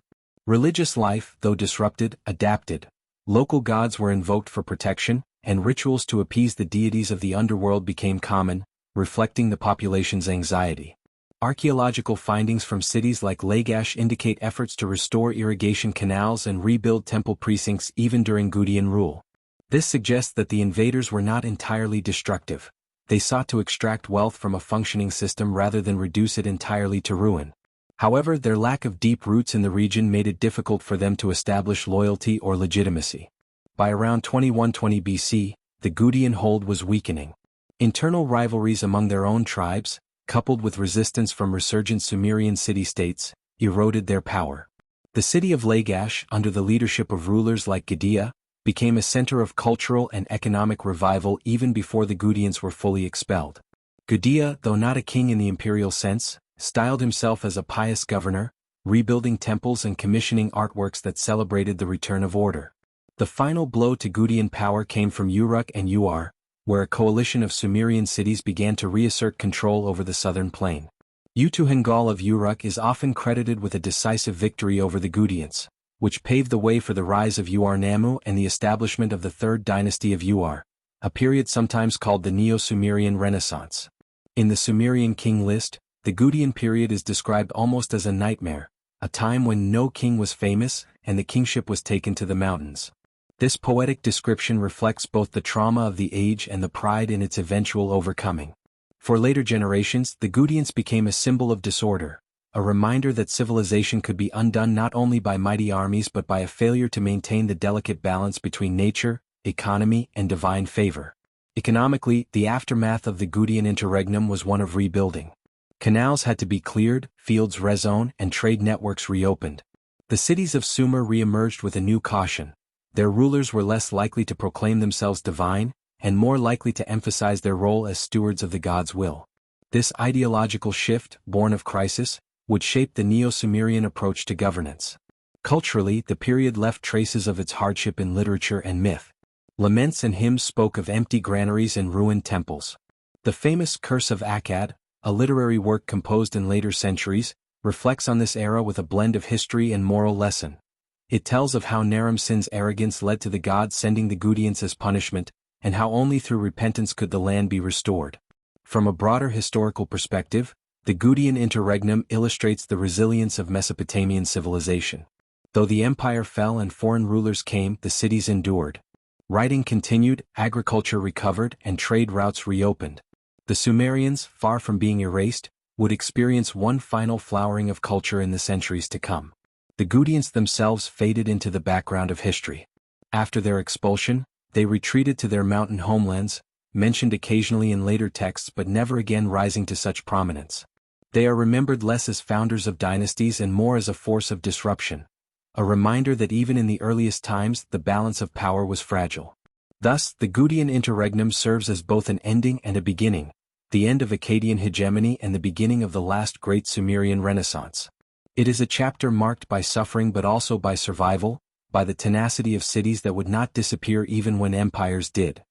Speaker 1: Religious life, though disrupted, adapted. Local gods were invoked for protection, and rituals to appease the deities of the underworld became common, reflecting the population's anxiety. Archaeological findings from cities like Lagash indicate efforts to restore irrigation canals and rebuild temple precincts even during Gutian rule. This suggests that the invaders were not entirely destructive. They sought to extract wealth from a functioning system rather than reduce it entirely to ruin. However, their lack of deep roots in the region made it difficult for them to establish loyalty or legitimacy. By around 2120 BC, the Gutian hold was weakening. Internal rivalries among their own tribes, coupled with resistance from resurgent Sumerian city-states, eroded their power. The city of Lagash, under the leadership of rulers like Gudea, became a center of cultural and economic revival even before the Gutians were fully expelled. Gudea, though not a king in the imperial sense, styled himself as a pious governor, rebuilding temples and commissioning artworks that celebrated the return of order. The final blow to Gutian power came from Uruk and Uar, where a coalition of Sumerian cities began to reassert control over the southern plain. Utuhengal of Uruk is often credited with a decisive victory over the Gutians, which paved the way for the rise of Uar-Nammu and the establishment of the 3rd dynasty of Uar, a period sometimes called the Neo-Sumerian Renaissance. In the Sumerian king list, the Gutian period is described almost as a nightmare, a time when no king was famous and the kingship was taken to the mountains. This poetic description reflects both the trauma of the age and the pride in its eventual overcoming. For later generations, the Gutians became a symbol of disorder, a reminder that civilization could be undone not only by mighty armies but by a failure to maintain the delicate balance between nature, economy, and divine favor. Economically, the aftermath of the Gutian interregnum was one of rebuilding. Canals had to be cleared, fields rezoned, and trade networks reopened. The cities of Sumer re-emerged with a new caution. Their rulers were less likely to proclaim themselves divine, and more likely to emphasize their role as stewards of the god's will. This ideological shift, born of crisis, would shape the Neo-Sumerian approach to governance. Culturally, the period left traces of its hardship in literature and myth. Laments and hymns spoke of empty granaries and ruined temples. The famous Curse of Akkad, a literary work composed in later centuries, reflects on this era with a blend of history and moral lesson. It tells of how Naram-Sin's arrogance led to the gods sending the Gutians as punishment, and how only through repentance could the land be restored. From a broader historical perspective, the Gutian interregnum illustrates the resilience of Mesopotamian civilization. Though the empire fell and foreign rulers came, the cities endured. Writing continued, agriculture recovered, and trade routes reopened. The Sumerians, far from being erased, would experience one final flowering of culture in the centuries to come. The Gutians themselves faded into the background of history. After their expulsion, they retreated to their mountain homelands, mentioned occasionally in later texts but never again rising to such prominence. They are remembered less as founders of dynasties and more as a force of disruption, a reminder that even in the earliest times the balance of power was fragile. Thus, the Gutian interregnum serves as both an ending and a beginning, the end of Akkadian hegemony and the beginning of the last great Sumerian Renaissance. It is a chapter marked by suffering but also by survival, by the tenacity of cities that would not disappear even when empires did.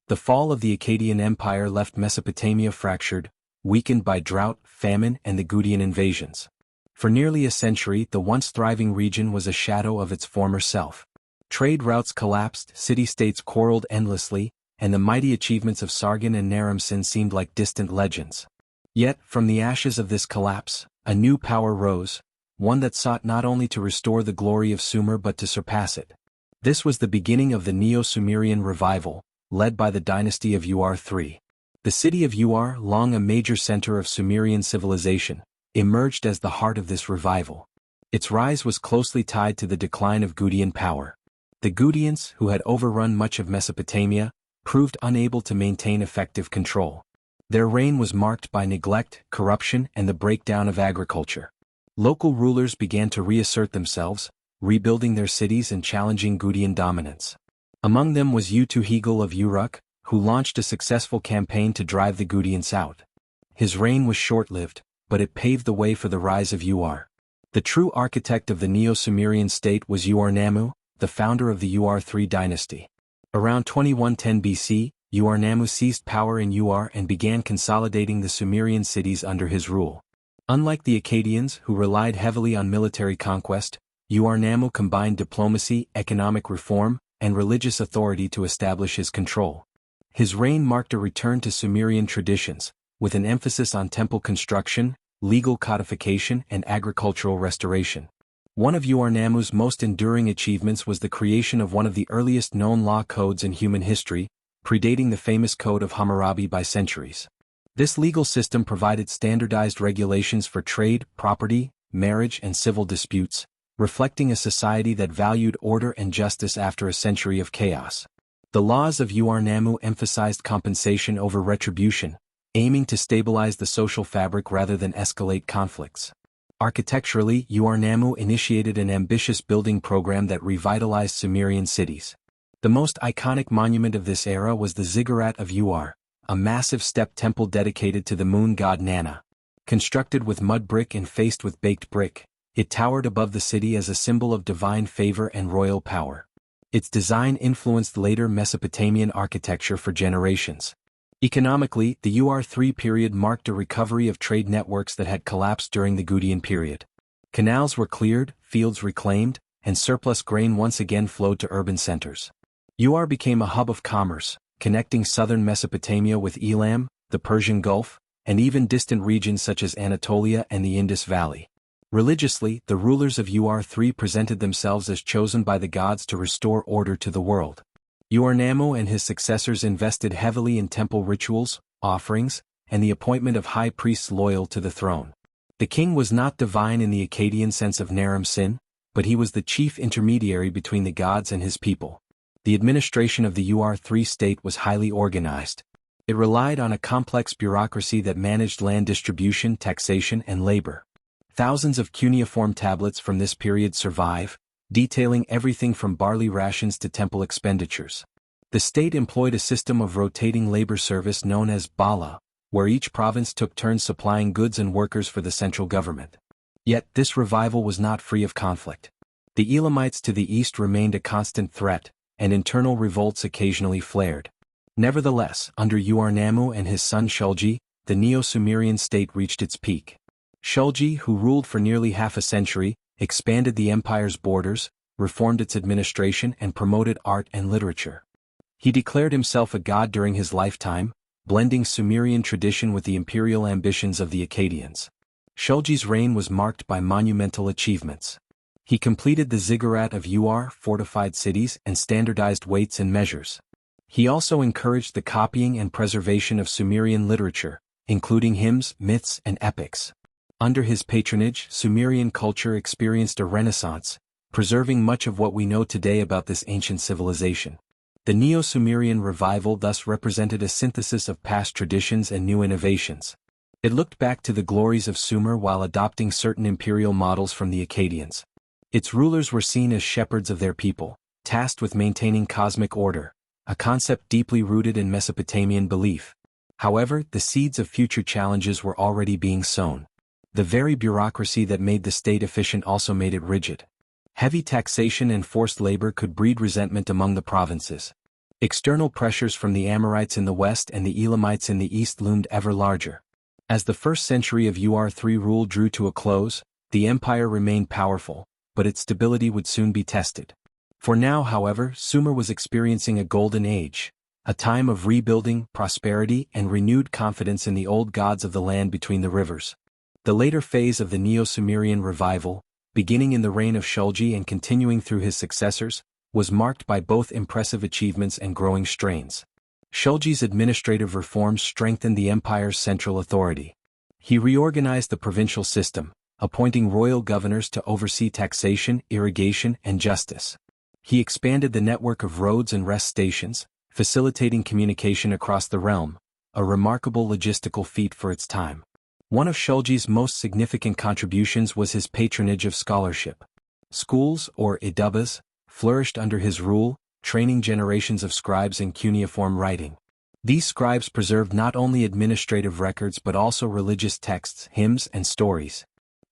Speaker 1: The fall of the Akkadian Empire left Mesopotamia fractured, weakened by drought, famine, and the Gutian invasions. For nearly a century, the once thriving region was a shadow of its former self. Trade routes collapsed, city-states quarreled endlessly, and the mighty achievements of Sargon and Naram-Sin seemed like distant legends. Yet, from the ashes of this collapse, a new power rose, one that sought not only to restore the glory of Sumer but to surpass it. This was the beginning of the Neo-Sumerian revival, led by the dynasty of Ur-3. The city of Ur, long a major center of Sumerian civilization, emerged as the heart of this revival. Its rise was closely tied to the decline of Gutian power. The Gutians, who had overrun much of Mesopotamia, proved unable to maintain effective control. Their reign was marked by neglect, corruption, and the breakdown of agriculture. Local rulers began to reassert themselves, rebuilding their cities and challenging Gutian dominance. Among them was Utuhegel of Uruk, who launched a successful campaign to drive the Gutians out. His reign was short-lived, but it paved the way for the rise of Ur. The true architect of the Neo-Sumerian state was Ur-Nammu, the founder of the Ur-3 dynasty. Around 2110 BC, Ur-Nammu seized power in Ur and began consolidating the Sumerian cities under his rule. Unlike the Akkadians, who relied heavily on military conquest, Ur-Nammu combined diplomacy, economic reform, and religious authority to establish his control. His reign marked a return to Sumerian traditions, with an emphasis on temple construction, legal codification, and agricultural restoration. One of Ur-Nammu's most enduring achievements was the creation of one of the earliest known law codes in human history, predating the famous Code of Hammurabi by centuries. This legal system provided standardized regulations for trade, property, marriage, and civil disputes, reflecting a society that valued order and justice after a century of chaos. The laws of Ur-Nammu emphasized compensation over retribution, aiming to stabilize the social fabric rather than escalate conflicts. Architecturally, Ur-Nammu initiated an ambitious building program that revitalized Sumerian cities. The most iconic monument of this era was the Ziggurat of Ur, a massive step temple dedicated to the moon god Nana. Constructed with mud brick and faced with baked brick, it towered above the city as a symbol of divine favor and royal power. Its design influenced later Mesopotamian architecture for generations. Economically, the Ur-3 period marked a recovery of trade networks that had collapsed during the Gutian period. Canals were cleared, fields reclaimed, and surplus grain once again flowed to urban centers. Ur became a hub of commerce, connecting southern Mesopotamia with Elam, the Persian Gulf, and even distant regions such as Anatolia and the Indus Valley. Religiously, the rulers of Ur-3 presented themselves as chosen by the gods to restore order to the world. Ur-Nammu and his successors invested heavily in temple rituals, offerings, and the appointment of high priests loyal to the throne. The king was not divine in the Akkadian sense of Naram-Sin, but he was the chief intermediary between the gods and his people. The administration of the Ur-3 state was highly organized. It relied on a complex bureaucracy that managed land distribution, taxation, and labor. Thousands of cuneiform tablets from this period survive, detailing everything from barley rations to temple expenditures. The state employed a system of rotating labor service known as bala, where each province took turns supplying goods and workers for the central government. Yet, this revival was not free of conflict. The Elamites to the east remained a constant threat, and internal revolts occasionally flared. Nevertheless, under Ur-Nammu and his son Shulgi, the Neo-Sumerian state reached its peak. Shulgi, who ruled for nearly half a century, expanded the empire's borders, reformed its administration, and promoted art and literature. He declared himself a god during his lifetime, blending Sumerian tradition with the imperial ambitions of the Akkadians. Shulgi's reign was marked by monumental achievements. He completed the ziggurat of Ur, fortified cities, and standardized weights and measures. He also encouraged the copying and preservation of Sumerian literature, including hymns, myths, and epics. Under his patronage, Sumerian culture experienced a renaissance, preserving much of what we know today about this ancient civilization. The Neo-Sumerian revival thus represented a synthesis of past traditions and new innovations. It looked back to the glories of Sumer while adopting certain imperial models from the Akkadians. Its rulers were seen as shepherds of their people, tasked with maintaining cosmic order, a concept deeply rooted in Mesopotamian belief. However, the seeds of future challenges were already being sown. The very bureaucracy that made the state efficient also made it rigid. Heavy taxation and forced labor could breed resentment among the provinces. External pressures from the Amorites in the west and the Elamites in the east loomed ever larger. As the first century of Ur3 rule drew to a close, the empire remained powerful, but its stability would soon be tested. For now, however, Sumer was experiencing a golden age, a time of rebuilding, prosperity, and renewed confidence in the old gods of the land between the rivers. The later phase of the Neo-Sumerian revival, beginning in the reign of Shulgi and continuing through his successors, was marked by both impressive achievements and growing strains. Shulgi's administrative reforms strengthened the empire's central authority. He reorganized the provincial system, appointing royal governors to oversee taxation, irrigation, and justice. He expanded the network of roads and rest stations, facilitating communication across the realm, a remarkable logistical feat for its time. One of Shulgi's most significant contributions was his patronage of scholarship. Schools, or idubas, flourished under his rule, training generations of scribes in cuneiform writing. These scribes preserved not only administrative records but also religious texts, hymns, and stories.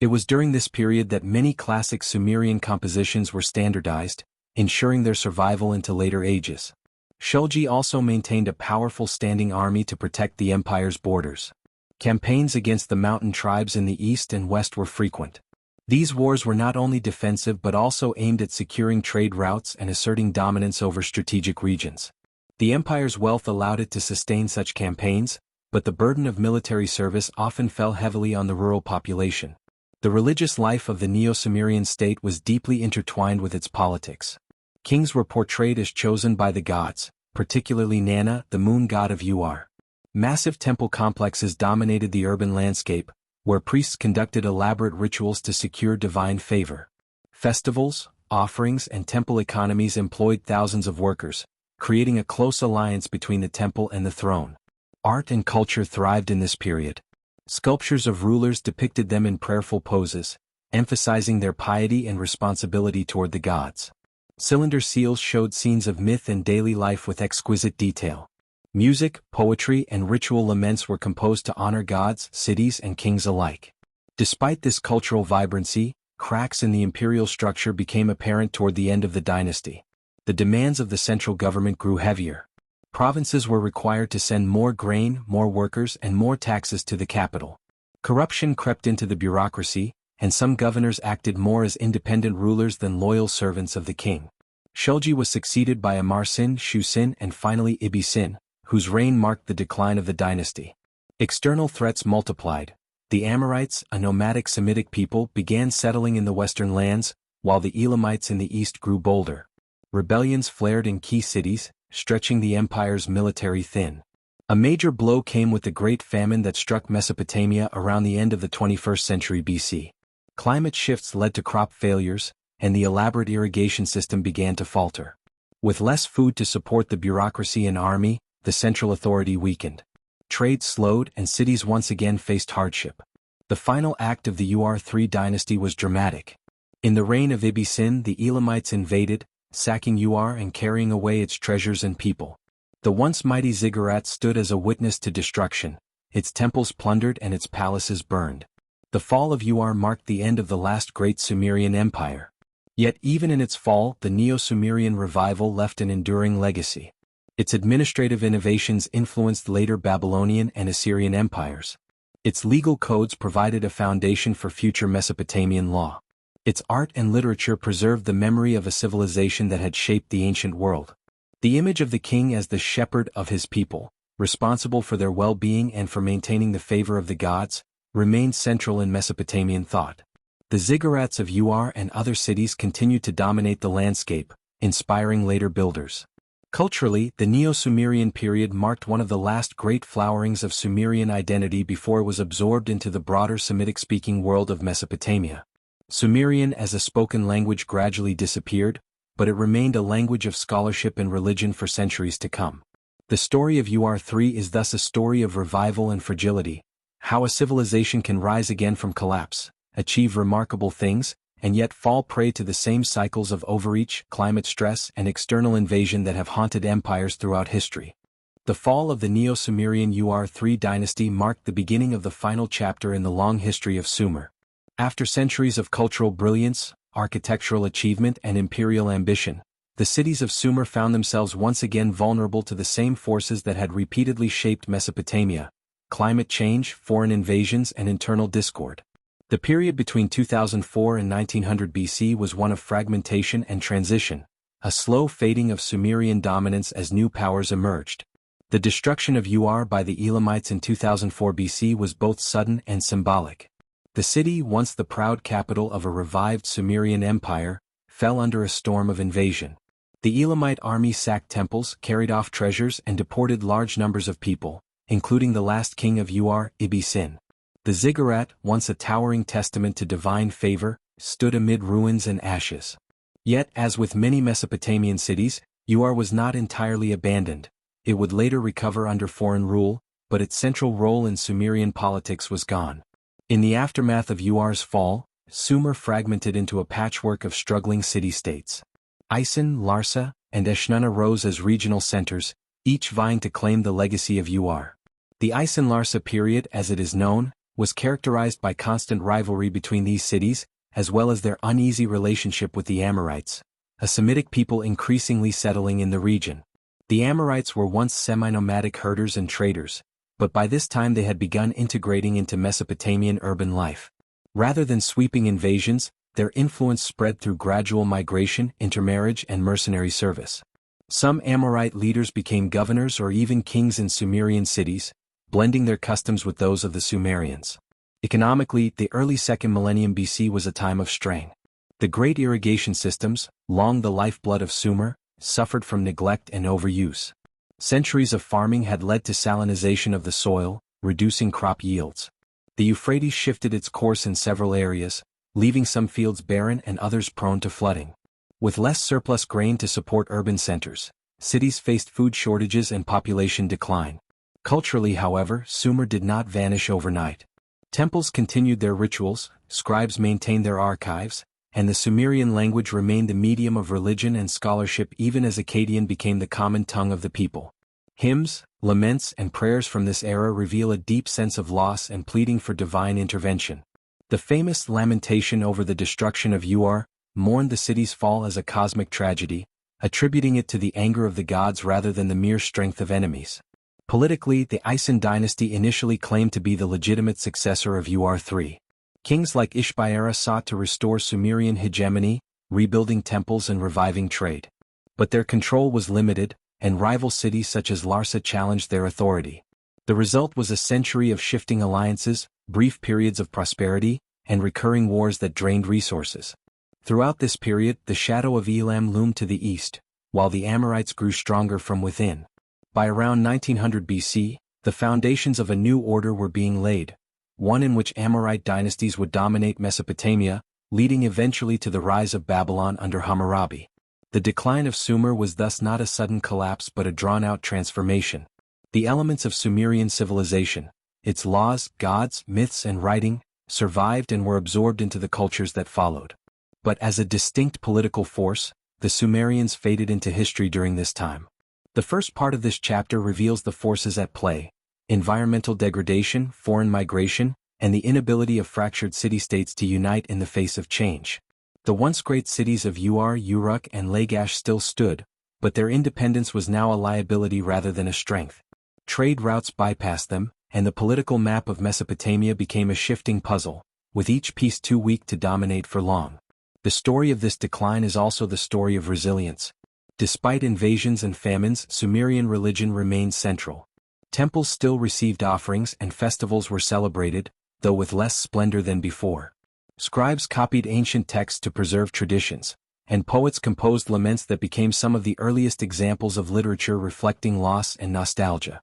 Speaker 1: It was during this period that many classic Sumerian compositions were standardized, ensuring their survival into later ages. Shulgi also maintained a powerful standing army to protect the empire's borders. Campaigns against the mountain tribes in the east and west were frequent. These wars were not only defensive but also aimed at securing trade routes and asserting dominance over strategic regions. The empire's wealth allowed it to sustain such campaigns, but the burden of military service often fell heavily on the rural population. The religious life of the Neo-Sumerian state was deeply intertwined with its politics. Kings were portrayed as chosen by the gods, particularly Nana, the moon god of Ur. Massive temple complexes dominated the urban landscape, where priests conducted elaborate rituals to secure divine favor. Festivals, offerings, and temple economies employed thousands of workers, creating a close alliance between the temple and the throne. Art and culture thrived in this period. Sculptures of rulers depicted them in prayerful poses, emphasizing their piety and responsibility toward the gods. Cylinder seals showed scenes of myth and daily life with exquisite detail. Music, poetry, and ritual laments were composed to honor gods, cities, and kings alike. Despite this cultural vibrancy, cracks in the imperial structure became apparent toward the end of the dynasty. The demands of the central government grew heavier. Provinces were required to send more grain, more workers, and more taxes to the capital. Corruption crept into the bureaucracy, and some governors acted more as independent rulers than loyal servants of the king. Shulgi was succeeded by Amarsin, Shusin, and finally Ibisin, whose reign marked the decline of the dynasty. External threats multiplied. The Amorites, a nomadic Semitic people, began settling in the western lands, while the Elamites in the east grew bolder. Rebellions flared in key cities, stretching the empire's military thin. A major blow came with the Great Famine that struck Mesopotamia around the end of the 21st century BC. Climate shifts led to crop failures, and the elaborate irrigation system began to falter. With less food to support the bureaucracy and army, the central authority weakened. Trade slowed and cities once again faced hardship. The final act of the Ur3 dynasty was dramatic. In the reign of Ibisin, the Elamites invaded, sacking Ur and carrying away its treasures and people. The once mighty ziggurat stood as a witness to destruction, its temples plundered and its palaces burned. The fall of Ur marked the end of the last great Sumerian empire. Yet even in its fall, the Neo-Sumerian revival left an enduring legacy. Its administrative innovations influenced later Babylonian and Assyrian empires. Its legal codes provided a foundation for future Mesopotamian law. Its art and literature preserved the memory of a civilization that had shaped the ancient world. The image of the king as the shepherd of his people, responsible for their well-being and for maintaining the favor of the gods, remained central in Mesopotamian thought. The ziggurats of Ur and other cities continued to dominate the landscape, inspiring later builders. Culturally, the Neo-Sumerian period marked one of the last great flowerings of Sumerian identity before it was absorbed into the broader Semitic-speaking world of Mesopotamia. Sumerian as a spoken language gradually disappeared, but it remained a language of scholarship and religion for centuries to come. The story of Ur3 is thus a story of revival and fragility, how a civilization can rise again from collapse, achieve remarkable things, and yet fall prey to the same cycles of overreach, climate stress, and external invasion that have haunted empires throughout history. The fall of the Neo-Sumerian Ur3 dynasty marked the beginning of the final chapter in the long history of Sumer. After centuries of cultural brilliance, architectural achievement, and imperial ambition, the cities of Sumer found themselves once again vulnerable to the same forces that had repeatedly shaped Mesopotamia: climate change, foreign invasions, and internal discord. The period between 2004 and 1900 BC was one of fragmentation and transition, a slow fading of Sumerian dominance as new powers emerged. The destruction of Ur by the Elamites in 2004 BC was both sudden and symbolic. The city, once the proud capital of a revived Sumerian empire, fell under a storm of invasion. The Elamite army sacked temples, carried off treasures, and deported large numbers of people, including the last king of Ur, Ibbi-Sin. The ziggurat, once a towering testament to divine favor, stood amid ruins and ashes. Yet, as with many Mesopotamian cities, Ur was not entirely abandoned. It would later recover under foreign rule, but its central role in Sumerian politics was gone. In the aftermath of Ur's fall, Sumer fragmented into a patchwork of struggling city-states. Isin, Larsa, and Eshnunna rose as regional centers, each vying to claim the legacy of Ur. The Isin-Larsa period, as it is known, was characterized by constant rivalry between these cities, as well as their uneasy relationship with the Amorites, a Semitic people increasingly settling in the region. The Amorites were once semi-nomadic herders and traders, but by this time they had begun integrating into Mesopotamian urban life. Rather than sweeping invasions, their influence spread through gradual migration, intermarriage, and mercenary service. Some Amorite leaders became governors or even kings in Sumerian cities, blending their customs with those of the Sumerians. Economically, the early 2nd millennium BC was a time of strain. The great irrigation systems, long the lifeblood of Sumer, suffered from neglect and overuse. Centuries of farming had led to salinization of the soil, reducing crop yields. The Euphrates shifted its course in several areas, leaving some fields barren and others prone to flooding. With less surplus grain to support urban centers, cities faced food shortages and population decline. Culturally, however, Sumer did not vanish overnight. Temples continued their rituals, scribes maintained their archives, and the Sumerian language remained the medium of religion and scholarship even as Akkadian became the common tongue of the people. Hymns, laments, and prayers from this era reveal a deep sense of loss and pleading for divine intervention. The famous lamentation over the destruction of Ur mourned the city's fall as a cosmic tragedy, attributing it to the anger of the gods rather than the mere strength of enemies. Politically, the Isin dynasty initially claimed to be the legitimate successor of Ur3. Kings like Ishbaera sought to restore Sumerian hegemony, rebuilding temples and reviving trade. But their control was limited, and rival cities such as Larsa challenged their authority. The result was a century of shifting alliances, brief periods of prosperity, and recurring wars that drained resources. Throughout this period, the shadow of Elam loomed to the east, while the Amorites grew stronger from within. By around 1900 BC, the foundations of a new order were being laid, one in which Amorite dynasties would dominate Mesopotamia, leading eventually to the rise of Babylon under Hammurabi. The decline of Sumer was thus not a sudden collapse but a drawn-out transformation. The elements of Sumerian civilization, its laws, gods, myths, and writing, survived and were absorbed into the cultures that followed. But as a distinct political force, the Sumerians faded into history during this time. The first part of this chapter reveals the forces at play: environmental degradation, foreign migration, and the inability of fractured city-states to unite in the face of change. The once great cities of Ur, Uruk, and Lagash still stood, but their independence was now a liability rather than a strength. Trade routes bypassed them, and the political map of Mesopotamia became a shifting puzzle, with each piece too weak to dominate for long. The story of this decline is also the story of resilience. Despite invasions and famines, Sumerian religion remained central. Temples still received offerings and festivals were celebrated, though with less splendor than before. Scribes copied ancient texts to preserve traditions, and poets composed laments that became some of the earliest examples of literature reflecting loss and nostalgia.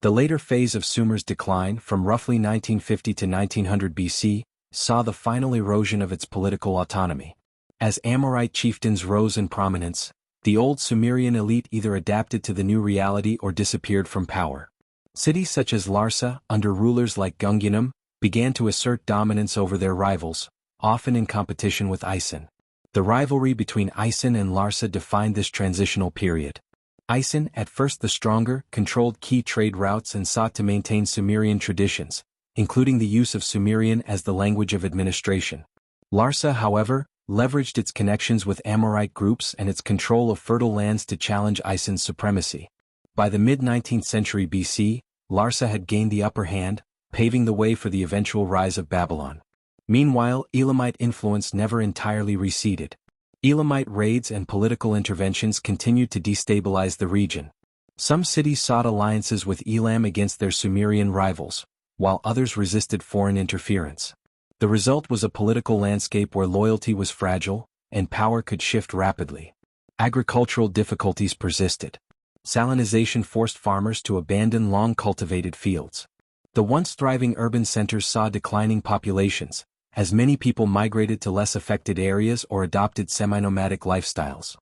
Speaker 1: The later phase of Sumer's decline, from roughly 1950 to 1900 BC, saw the final erosion of its political autonomy. As Amorite chieftains rose in prominence, the old Sumerian elite either adapted to the new reality or disappeared from power. Cities such as Larsa, under rulers like Gungunum, began to assert dominance over their rivals, often in competition with Isin. The rivalry between Isin and Larsa defined this transitional period. Isin, at first the stronger, controlled key trade routes and sought to maintain Sumerian traditions, including the use of Sumerian as the language of administration. Larsa, however, leveraged its connections with Amorite groups and its control of fertile lands to challenge Isin's supremacy. By the mid-19th century BC, Larsa had gained the upper hand, paving the way for the eventual rise of Babylon. Meanwhile, Elamite influence never entirely receded. Elamite raids and political interventions continued to destabilize the region. Some cities sought alliances with Elam against their Sumerian rivals, while others resisted foreign interference. The result was a political landscape where loyalty was fragile, and power could shift rapidly. Agricultural difficulties persisted. Salinization forced farmers to abandon long-cultivated fields. The once thriving urban centers saw declining populations, as many people migrated to less affected areas or adopted semi-nomadic lifestyles.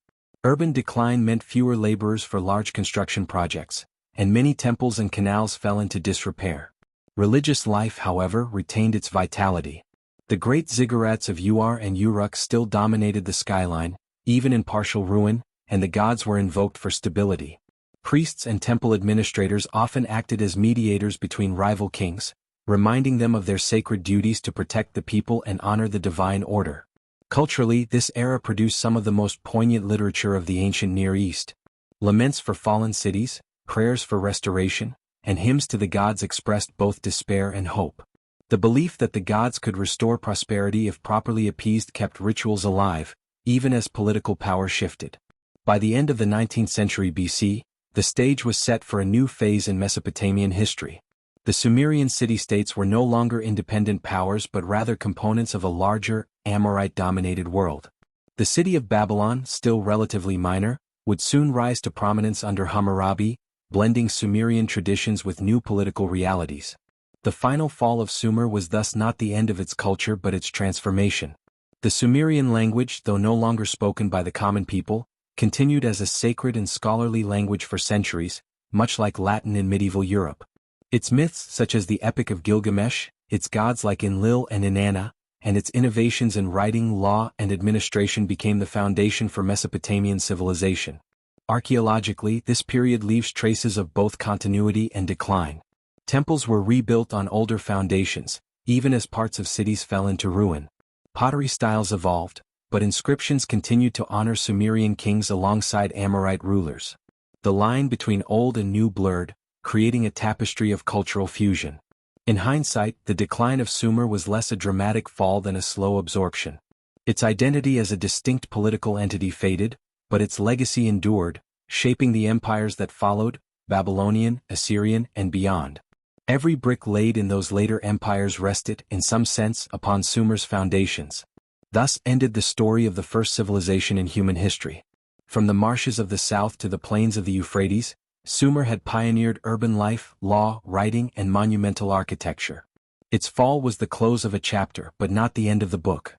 Speaker 1: Urban decline meant fewer laborers for large construction projects, and many temples and canals fell into disrepair. Religious life, however, retained its vitality. The great ziggurats of Uar and Uruk still dominated the skyline, even in partial ruin, and the gods were invoked for stability. Priests and temple administrators often acted as mediators between rival kings, reminding them of their sacred duties to protect the people and honor the divine order. Culturally, this era produced some of the most poignant literature of the ancient Near East. Laments for fallen cities, prayers for restoration, and hymns to the gods expressed both despair and hope. The belief that the gods could restore prosperity if properly appeased kept rituals alive, even as political power shifted. By the end of the 19th century BC, the stage was set for a new phase in Mesopotamian history. The Sumerian city-states were no longer independent powers but rather components of a larger, Amorite-dominated world. The city of Babylon, still relatively minor, would soon rise to prominence under Hammurabi, blending Sumerian traditions with new political realities. The final fall of Sumer was thus not the end of its culture but its transformation. The Sumerian language, though no longer spoken by the common people, continued as a sacred and scholarly language for centuries, much like Latin in medieval Europe. Its myths such as the Epic of Gilgamesh, its gods like Enlil and Inanna, and its innovations in writing, law, and administration became the foundation for Mesopotamian civilization. Archaeologically, this period leaves traces of both continuity and decline. Temples were rebuilt on older foundations, even as parts of cities fell into ruin. Pottery styles evolved, but inscriptions continued to honor Sumerian kings alongside Amorite rulers. The line between old and new blurred, creating a tapestry of cultural fusion. In hindsight, the decline of Sumer was less a dramatic fall than a slow absorption. Its identity as a distinct political entity faded, but its legacy endured, shaping the empires that followed, Babylonian, Assyrian, and beyond. Every brick laid in those later empires rested, in some sense, upon Sumer's foundations. Thus ended the story of the first civilization in human history. From the marshes of the south to the plains of the Euphrates, Sumer had pioneered urban life, law, writing, and monumental architecture. Its fall was the close of a chapter but not the end of the book.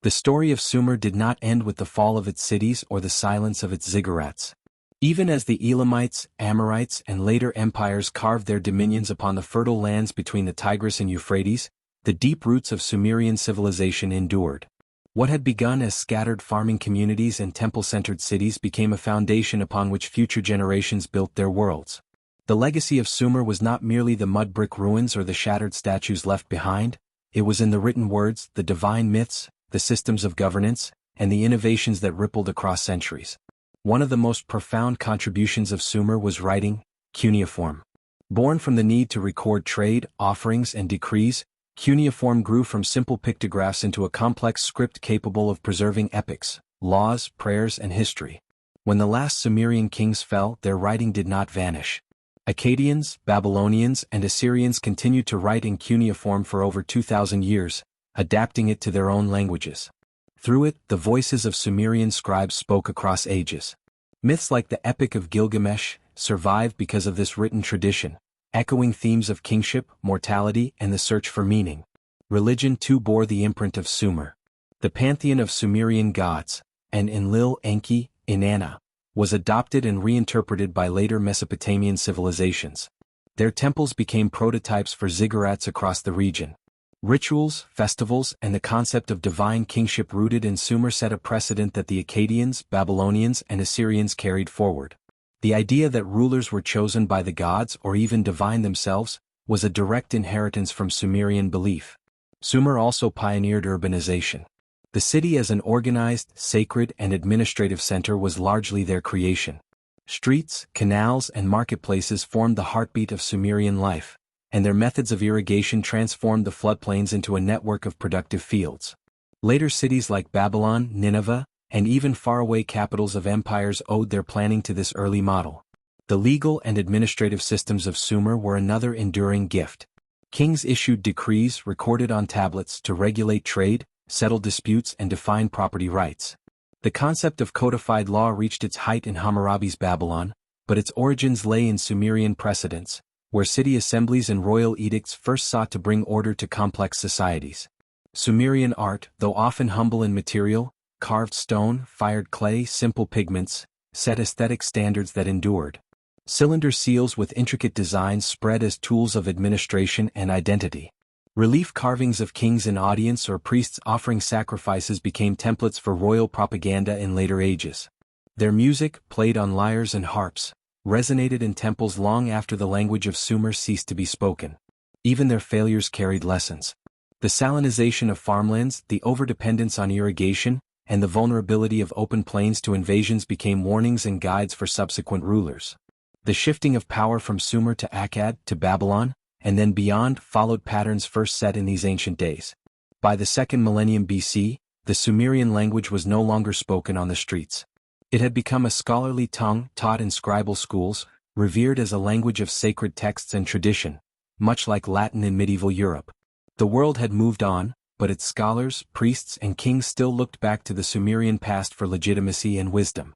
Speaker 1: The story of Sumer did not end with the fall of its cities or the silence of its ziggurats. Even as the Elamites, Amorites, and later empires carved their dominions upon the fertile lands between the Tigris and Euphrates, the deep roots of Sumerian civilization endured. What had begun as scattered farming communities and temple-centered cities became a foundation upon which future generations built their worlds. The legacy of Sumer was not merely the mud brick ruins or the shattered statues left behind, it was in the written words, the divine myths, the systems of governance, and the innovations that rippled across centuries. One of the most profound contributions of Sumer was writing, cuneiform. Born from the need to record trade, offerings, and decrees, cuneiform grew from simple pictographs into a complex script capable of preserving epics, laws, prayers, and history. When the last Sumerian kings fell, their writing did not vanish. Akkadians, Babylonians, and Assyrians continued to write in cuneiform for over 2,000 years, adapting it to their own languages. Through it, the voices of Sumerian scribes spoke across ages. Myths like the Epic of Gilgamesh survived because of this written tradition, echoing themes of kingship, mortality, and the search for meaning. Religion too bore the imprint of Sumer. The pantheon of Sumerian gods, and Enlil, Enki, Inanna, was adopted and reinterpreted by later Mesopotamian civilizations. Their temples became prototypes for ziggurats across the region. Rituals, festivals, and the concept of divine kingship rooted in Sumer set a precedent that the Akkadians, Babylonians, and Assyrians carried forward. The idea that rulers were chosen by the gods or even divine themselves was a direct inheritance from Sumerian belief. Sumer also pioneered urbanization. The city as an organized, sacred, and administrative center was largely their creation. Streets, canals, and marketplaces formed the heartbeat of Sumerian life, and their methods of irrigation transformed the floodplains into a network of productive fields. Later cities like Babylon, Nineveh, and even faraway capitals of empires owed their planning to this early model. The legal and administrative systems of Sumer were another enduring gift. Kings issued decrees recorded on tablets to regulate trade, settle disputes, and define property rights. The concept of codified law reached its height in Hammurabi's Babylon, but its origins lay in Sumerian precedents, where city assemblies and royal edicts first sought to bring order to complex societies. Sumerian art, though often humble in material, carved stone, fired clay, simple pigments, set aesthetic standards that endured. Cylinder seals with intricate designs spread as tools of administration and identity. Relief carvings of kings in audience or priests offering sacrifices became templates for royal propaganda in later ages. Their music, played on lyres and harps, resonated in temples long after the language of Sumer ceased to be spoken. Even their failures carried lessons. The salinization of farmlands, the overdependence on irrigation, and the vulnerability of open plains to invasions became warnings and guides for subsequent rulers. The shifting of power from Sumer to Akkad to Babylon, and then beyond, followed patterns first set in these ancient days. By the 2nd millennium BC, the Sumerian language was no longer spoken on the streets. It had become a scholarly tongue taught in scribal schools, revered as a language of sacred texts and tradition, much like Latin in medieval Europe. The world had moved on, but its scholars, priests, and kings still looked back to the Sumerian past for legitimacy and wisdom.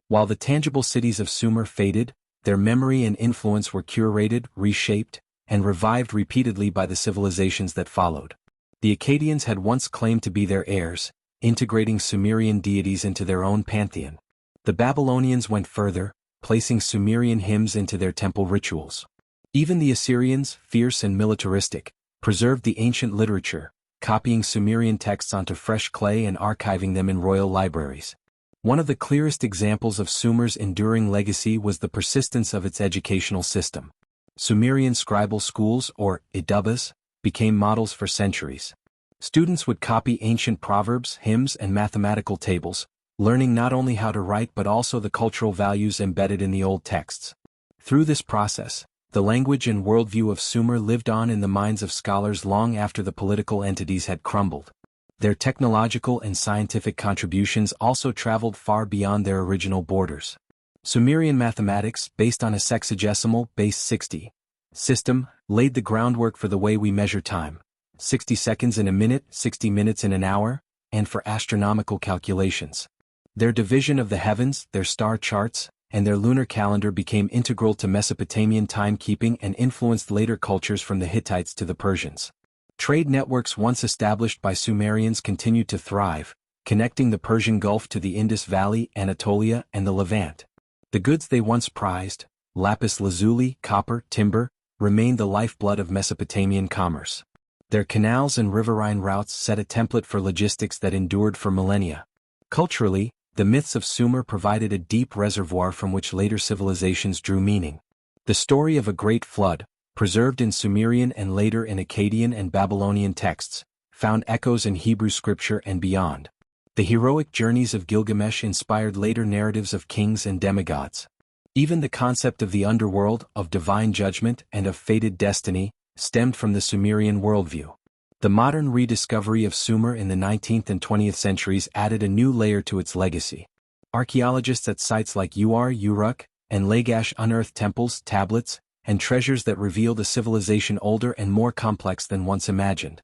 Speaker 1: While the tangible cities of Sumer faded, their memory and influence were curated, reshaped, and revived repeatedly by the civilizations that followed. The Akkadians had once claimed to be their heirs, integrating Sumerian deities into their own pantheon. The Babylonians went further, placing Sumerian hymns into their temple rituals. Even the Assyrians, fierce and militaristic, preserved the ancient literature, copying Sumerian texts onto fresh clay and archiving them in royal libraries. One of the clearest examples of Sumer's enduring legacy was the persistence of its educational system. Sumerian scribal schools, or idubas, became models for centuries. Students would copy ancient proverbs, hymns, and mathematical tables, learning not only how to write but also the cultural values embedded in the old texts. Through this process, the language and worldview of Sumer lived on in the minds of scholars long after the political entities had crumbled. Their technological and scientific contributions also traveled far beyond their original borders. Sumerian mathematics, based on a sexagesimal base 60 system, laid the groundwork for the way we measure time: 60 seconds in a minute, 60 minutes in an hour, and for astronomical calculations. Their division of the heavens, their star charts, and their lunar calendar became integral to Mesopotamian timekeeping and influenced later cultures from the Hittites to the Persians. Trade networks once established by Sumerians continued to thrive, connecting the Persian Gulf to the Indus Valley, Anatolia, and the Levant. The goods they once prized, lapis lazuli, copper, timber, remained the lifeblood of Mesopotamian commerce. Their canals and riverine routes set a template for logistics that endured for millennia. Culturally, the myths of Sumer provided a deep reservoir from which later civilizations drew meaning. The story of a great flood, preserved in Sumerian and later in Akkadian and Babylonian texts, found echoes in Hebrew scripture and beyond. The heroic journeys of Gilgamesh inspired later narratives of kings and demigods. Even the concept of the underworld, of divine judgment, and of fated destiny, stemmed from the Sumerian worldview. The modern rediscovery of Sumer in the 19th and 20th centuries added a new layer to its legacy. Archaeologists at sites like Uruk, and Lagash unearthed temples, tablets, and treasures that revealed a civilization older and more complex than once imagined.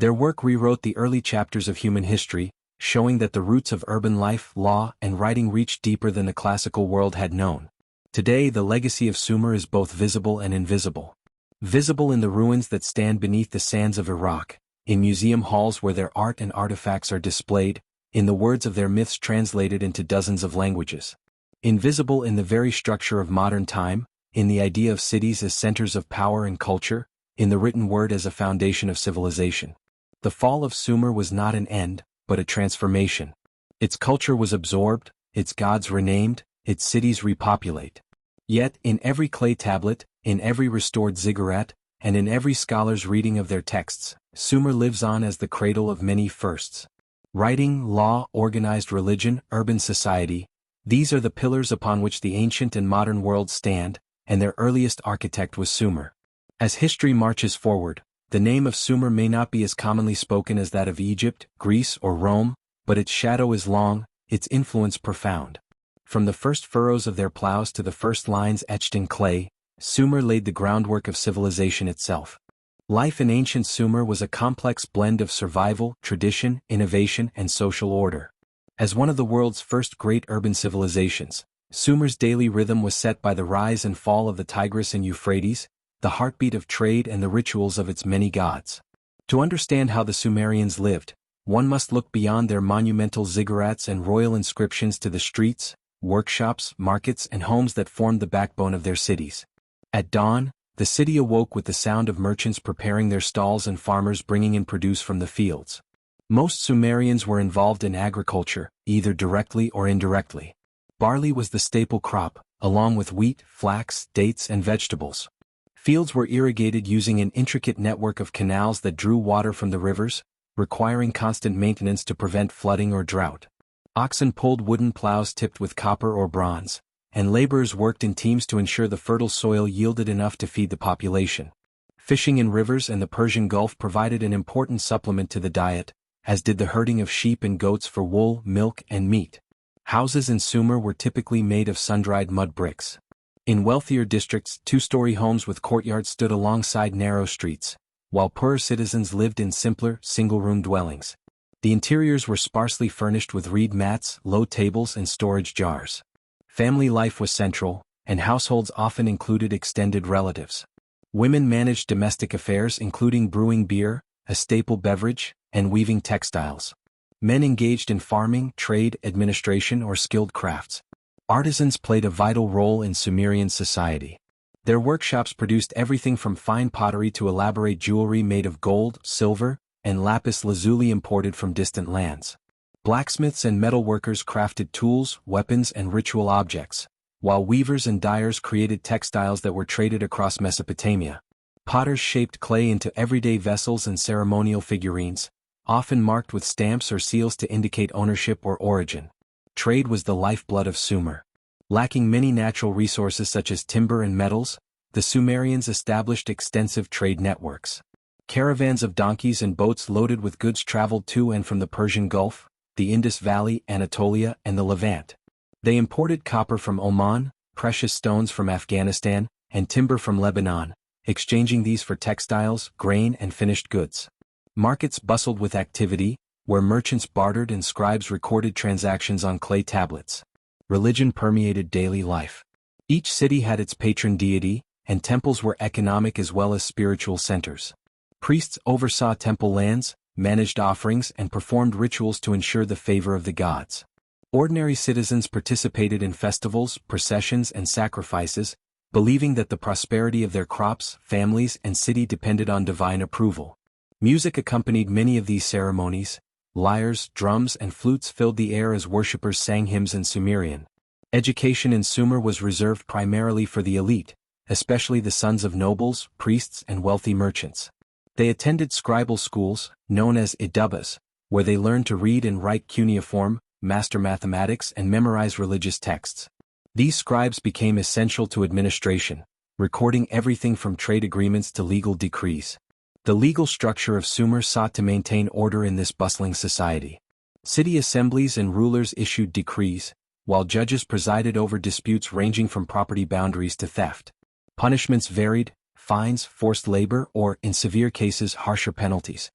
Speaker 1: Their work rewrote the early chapters of human history, showing that the roots of urban life, law, and writing reached deeper than the classical world had known. Today the legacy of Sumer is both visible and invisible. Visible in the ruins that stand beneath the sands of Iraq, in museum halls where their art and artifacts are displayed, in the words of their myths translated into dozens of languages. Invisible in the very structure of modern time, in the idea of cities as centers of power and culture, in the written word as a foundation of civilization. The fall of Sumer was not an end, but a transformation. Its culture was absorbed, its gods renamed, its cities repopulate. Yet, in every clay tablet, in every restored ziggurat, and in every scholar's reading of their texts, Sumer lives on as the cradle of many firsts. Writing, law, organized religion, urban society, these are the pillars upon which the ancient and modern worlds stand, and their earliest architect was Sumer. As history marches forward, the name of Sumer may not be as commonly spoken as that of Egypt, Greece, or Rome, but its shadow is long, its influence profound. From the first furrows of their plows to the first lines etched in clay, Sumer laid the groundwork of civilization itself. Life in ancient Sumer was a complex blend of survival, tradition, innovation, and social order. As one of the world's first great urban civilizations, Sumer's daily rhythm was set by the rise and fall of the Tigris and Euphrates, the heartbeat of trade and the rituals of its many gods. To understand how the Sumerians lived, one must look beyond their monumental ziggurats and royal inscriptions to the streets, workshops, markets, and homes that formed the backbone of their cities. At dawn, the city awoke with the sound of merchants preparing their stalls and farmers bringing in produce from the fields. Most Sumerians were involved in agriculture, either directly or indirectly. Barley was the staple crop, along with wheat, flax, dates, and vegetables. Fields were irrigated using an intricate network of canals that drew water from the rivers, requiring constant maintenance to prevent flooding or drought. Oxen pulled wooden plows tipped with copper or bronze, and laborers worked in teams to ensure the fertile soil yielded enough to feed the population. Fishing in rivers and the Persian Gulf provided an important supplement to the diet, as did the herding of sheep and goats for wool, milk, and meat. Houses in Sumer were typically made of sun-dried mud bricks. In wealthier districts, two-story homes with courtyards stood alongside narrow streets, while poorer citizens lived in simpler, single-room dwellings. The interiors were sparsely furnished with reed mats, low tables, and storage jars. Family life was central, and households often included extended relatives. Women managed domestic affairs including brewing beer, a staple beverage, and weaving textiles. Men engaged in farming, trade, administration, or skilled crafts. Artisans played a vital role in Sumerian society. Their workshops produced everything from fine pottery to elaborate jewelry made of gold, silver, and lapis lazuli imported from distant lands. Blacksmiths and metalworkers crafted tools, weapons, and ritual objects, while weavers and dyers created textiles that were traded across Mesopotamia. Potters shaped clay into everyday vessels and ceremonial figurines, often marked with stamps or seals to indicate ownership or origin. Trade was the lifeblood of Sumer. Lacking many natural resources such as timber and metals, the Sumerians established extensive trade networks. Caravans of donkeys and boats loaded with goods traveled to and from the Persian Gulf, the Indus Valley, Anatolia, and the Levant. They imported copper from Oman, precious stones from Afghanistan, and timber from Lebanon, exchanging these for textiles, grain, and finished goods. Markets bustled with activity, where merchants bartered and scribes recorded transactions on clay tablets. Religion permeated daily life. Each city had its patron deity, and temples were economic as well as spiritual centers. Priests oversaw temple lands, managed offerings, and performed rituals to ensure the favor of the gods. Ordinary citizens participated in festivals, processions, and sacrifices, believing that the prosperity of their crops, families, and city depended on divine approval. Music accompanied many of these ceremonies. Lyres, drums, and flutes filled the air as worshippers sang hymns in Sumerian. Education in Sumer was reserved primarily for the elite, especially the sons of nobles, priests, and wealthy merchants. They attended scribal schools, known as idubas, where they learned to read and write cuneiform, master mathematics, and memorize religious texts. These scribes became essential to administration, recording everything from trade agreements to legal decrees. The legal structure of Sumer sought to maintain order in this bustling society. City assemblies and rulers issued decrees, while judges presided over disputes ranging from property boundaries to theft. Punishments varied: fines, forced labor, or, in severe cases, harsher penalties.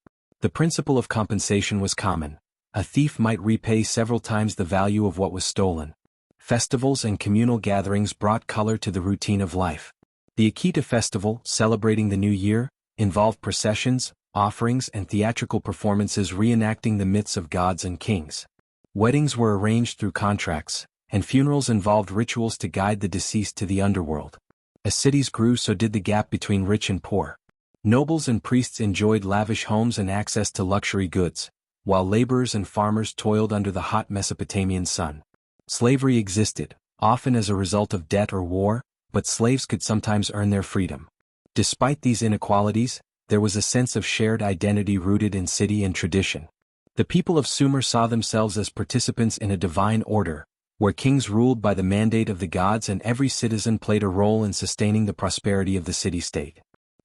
Speaker 1: The principle of compensation was common. A thief might repay several times the value of what was stolen. Festivals and communal gatherings brought color to the routine of life. The Akita festival, celebrating the new year, involved processions, offerings and theatrical performances reenacting the myths of gods and kings. Weddings were arranged through contracts, and funerals involved rituals to guide the deceased to the underworld. As cities grew, so did the gap between rich and poor. Nobles and priests enjoyed lavish homes and access to luxury goods, while laborers and farmers toiled under the hot Mesopotamian sun. Slavery existed, often as a result of debt or war, but slaves could sometimes earn their freedom. Despite these inequalities, there was a sense of shared identity rooted in city and tradition. The people of Sumer saw themselves as participants in a divine order, where kings ruled by the mandate of the gods and every citizen played a role in sustaining the prosperity of the city-state.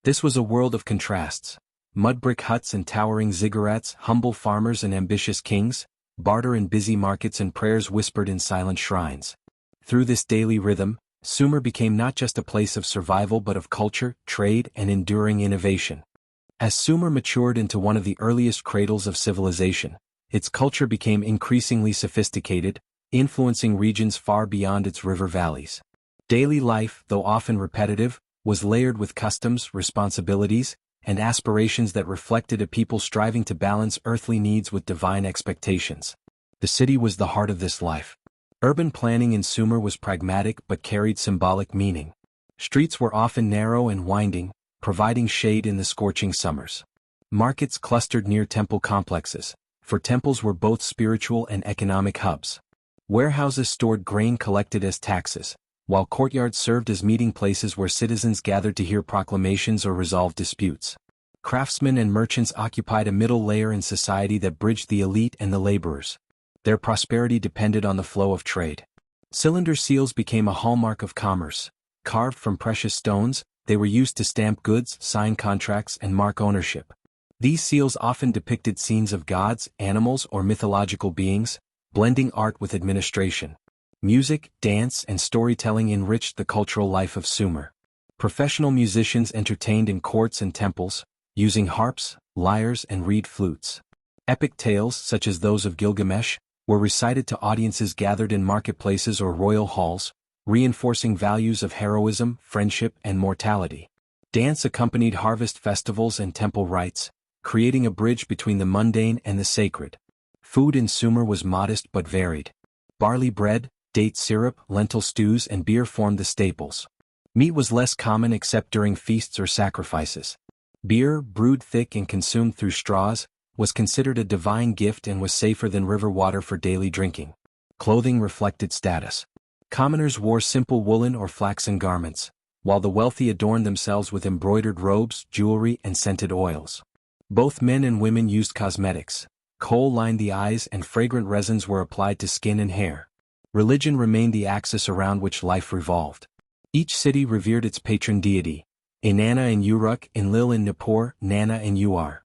Speaker 1: This was a world of contrasts: mud brick huts and towering ziggurats, humble farmers and ambitious kings, barter in busy markets and prayers whispered in silent shrines. Through this daily rhythm, Sumer became not just a place of survival but of culture, trade, and enduring innovation. As Sumer matured into one of the earliest cradles of civilization, its culture became increasingly sophisticated, influencing regions far beyond its river valleys. Daily life, though often repetitive, was layered with customs, responsibilities, and aspirations that reflected a people striving to balance earthly needs with divine expectations. The city was the heart of this life. Urban planning in Sumer was pragmatic but carried symbolic meaning. Streets were often narrow and winding, providing shade in the scorching summers. Markets clustered near temple complexes, for temples were both spiritual and economic hubs. Warehouses stored grain collected as taxes, while courtyards served as meeting places where citizens gathered to hear proclamations or resolve disputes. Craftsmen and merchants occupied a middle layer in society that bridged the elite and the laborers. Their prosperity depended on the flow of trade. Cylinder seals became a hallmark of commerce. Carved from precious stones, they were used to stamp goods, sign contracts, and mark ownership. These seals often depicted scenes of gods, animals, or mythological beings, blending art with administration. Music, dance, and storytelling enriched the cultural life of Sumer. Professional musicians entertained in courts and temples, using harps, lyres, and reed flutes. Epic tales, such as those of Gilgamesh, were recited to audiences gathered in marketplaces or royal halls, reinforcing values of heroism, friendship, and mortality. Dance accompanied harvest festivals and temple rites, creating a bridge between the mundane and the sacred. Food in Sumer was modest but varied. Barley bread, date syrup, lentil stews, and beer formed the staples. Meat was less common except during feasts or sacrifices. Beer, brewed thick and consumed through straws, was considered a divine gift and was safer than river water for daily drinking. Clothing reflected status. Commoners wore simple woolen or flaxen garments, while the wealthy adorned themselves with embroidered robes, jewelry, and scented oils. Both men and women used cosmetics. Kohl lined the eyes and fragrant resins were applied to skin and hair. Religion remained the axis around which life revolved. Each city revered its patron deity: Inanna in Uruk, Enlil in Nippur, Nanna in Uar.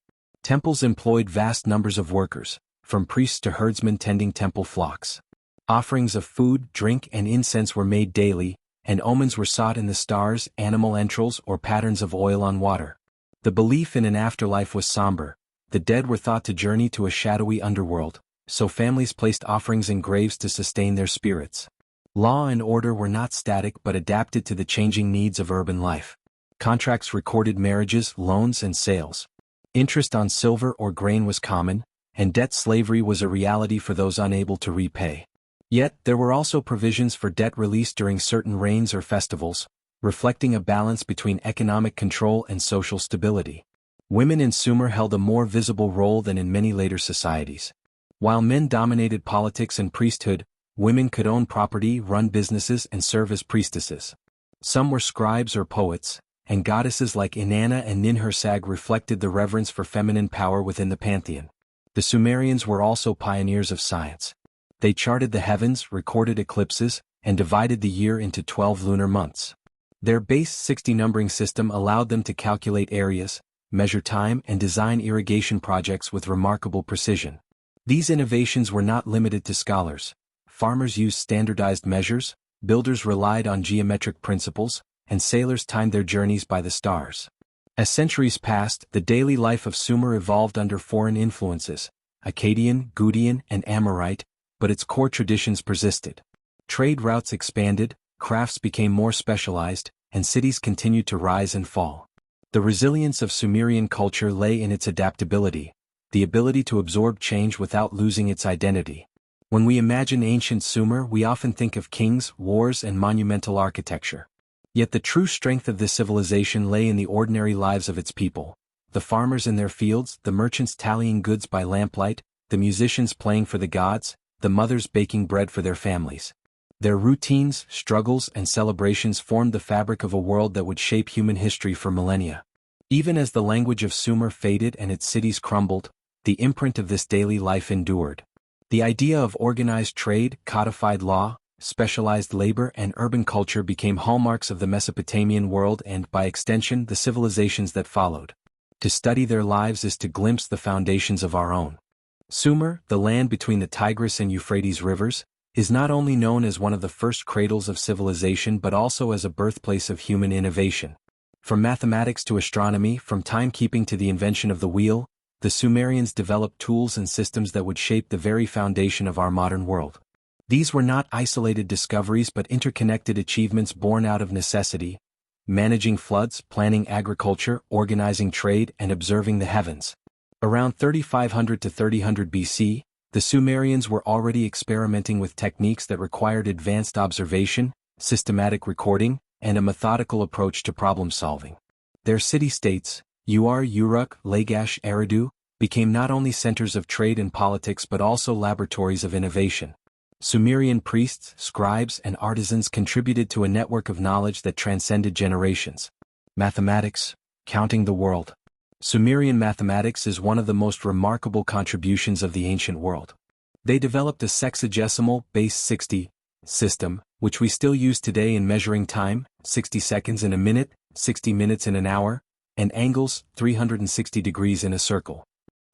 Speaker 1: Temples employed vast numbers of workers, from priests to herdsmen tending temple flocks. Offerings of food, drink, and incense were made daily, and omens were sought in the stars, animal entrails, or patterns of oil on water. The belief in an afterlife was somber. The dead were thought to journey to a shadowy underworld, so families placed offerings in graves to sustain their spirits. Law and order were not static but adapted to the changing needs of urban life. Contracts recorded marriages, loans, and sales. Interest on silver or grain was common, and debt slavery was a reality for those unable to repay. Yet, there were also provisions for debt release during certain rains or festivals, reflecting a balance between economic control and social stability. Women in Sumer held a more visible role than in many later societies. While men dominated politics and priesthood, women could own property, run businesses, and serve as priestesses. Some were scribes or poets, and goddesses like Inanna and Ninhursag reflected the reverence for feminine power within the pantheon. The Sumerians were also pioneers of science. They charted the heavens, recorded eclipses, and divided the year into 12 lunar months. Their base 60 numbering system allowed them to calculate areas, measure time, and design irrigation projects with remarkable precision. These innovations were not limited to scholars. Farmers used standardized measures, builders relied on geometric principles, and sailors timed their journeys by the stars. As centuries passed, the daily life of Sumer evolved under foreign influences, Akkadian, Gutian, and Amorite, but its core traditions persisted. Trade routes expanded, crafts became more specialized, and cities continued to rise and fall. The resilience of Sumerian culture lay in its adaptability, the ability to absorb change without losing its identity. When we imagine ancient Sumer, we often think of kings, wars, and monumental architecture. Yet the true strength of this civilization lay in the ordinary lives of its people: the farmers in their fields, the merchants tallying goods by lamplight, the musicians playing for the gods, the mothers baking bread for their families. Their routines, struggles, and celebrations formed the fabric of a world that would shape human history for millennia. Even as the language of Sumer faded and its cities crumbled, the imprint of this daily life endured. The idea of organized trade, codified law, specialized labor, and urban culture became hallmarks of the Mesopotamian world and, by extension, the civilizations that followed. To study their lives is to glimpse the foundations of our own. Sumer, the land between the Tigris and Euphrates rivers, is not only known as one of the first cradles of civilization but also as a birthplace of human innovation. From mathematics to astronomy, from timekeeping to the invention of the wheel, the Sumerians developed tools and systems that would shape the very foundation of our modern world. These were not isolated discoveries but interconnected achievements born out of necessity: managing floods, planning agriculture, organizing trade, and observing the heavens. Around 3500 to 3000 BC, the Sumerians were already experimenting with techniques that required advanced observation, systematic recording, and a methodical approach to problem solving. Their city-states, Uruk, Lagash, Eridu, became not only centers of trade and politics but also laboratories of innovation. Sumerian priests, scribes, and artisans contributed to a network of knowledge that transcended generations. Mathematics, counting the world. Sumerian mathematics is one of the most remarkable contributions of the ancient world. They developed a sexagesimal, base 60, system, which we still use today in measuring time: 60 seconds in a minute, 60 minutes in an hour, and angles, 360 degrees in a circle.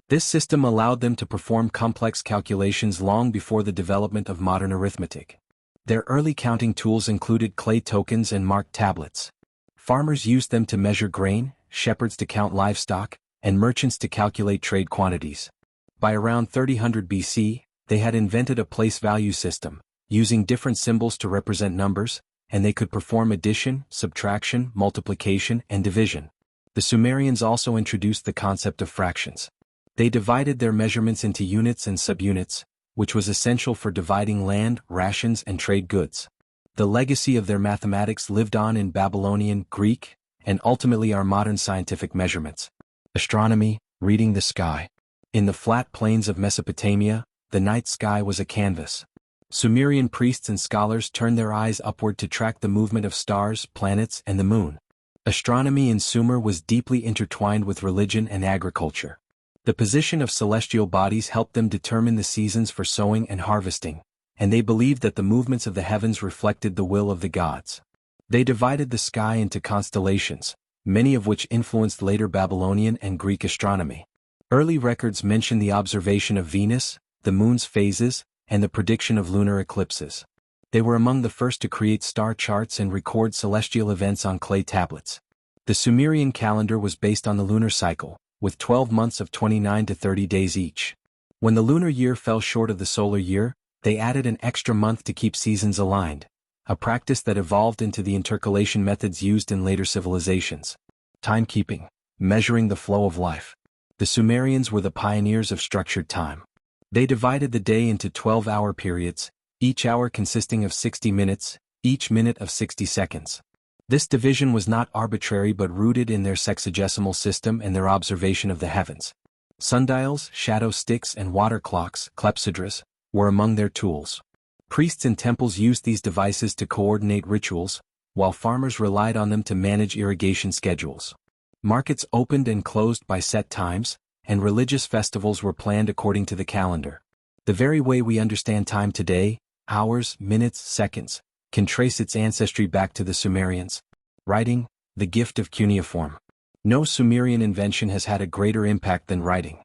Speaker 1: This system allowed them to perform complex calculations long before the development of modern arithmetic. Their early counting tools included clay tokens and marked tablets. Farmers used them to measure grain, shepherds to count livestock, and merchants to calculate trade quantities. By around 3000 BC, they had invented a place value system, using different symbols to represent numbers, and they could perform addition, subtraction, multiplication, and division. The Sumerians also introduced the concept of fractions. They divided their measurements into units and subunits, which was essential for dividing land, rations, and trade goods. The legacy of their mathematics lived on in Babylonian, Greek, and ultimately our modern scientific measurements. Astronomy, reading the sky. In the flat plains of Mesopotamia, the night sky was a canvas. Sumerian priests and scholars turned their eyes upward to track the movement of stars, planets, and the moon. Astronomy in Sumer was deeply intertwined with religion and agriculture. The position of celestial bodies helped them determine the seasons for sowing and harvesting, and they believed that the movements of the heavens reflected the will of the gods. They divided the sky into constellations, many of which influenced later Babylonian and Greek astronomy. Early records mention the observation of Venus, the moon's phases, and the prediction of lunar eclipses. They were among the first to create star charts and record celestial events on clay tablets. The Sumerian calendar was based on the lunar cycle, with 12 months of 29 to 30 days each. When the lunar year fell short of the solar year, they added an extra month to keep seasons aligned, a practice that evolved into the intercalation methods used in later civilizations. Timekeeping, measuring the flow of life. The Sumerians were the pioneers of structured time. They divided the day into 12-hour periods, each hour consisting of 60 minutes, each minute of 60 seconds. This division was not arbitrary but rooted in their sexagesimal system and their observation of the heavens. Sundials, shadow sticks, and water clocks, clepsydras, were among their tools. Priests in temples used these devices to coordinate rituals, while farmers relied on them to manage irrigation schedules. Markets opened and closed by set times, and religious festivals were planned according to the calendar. The very way we understand time today, hours, minutes, seconds, can trace its ancestry back to the Sumerians. Writing, the gift of cuneiform. No Sumerian invention has had a greater impact than writing.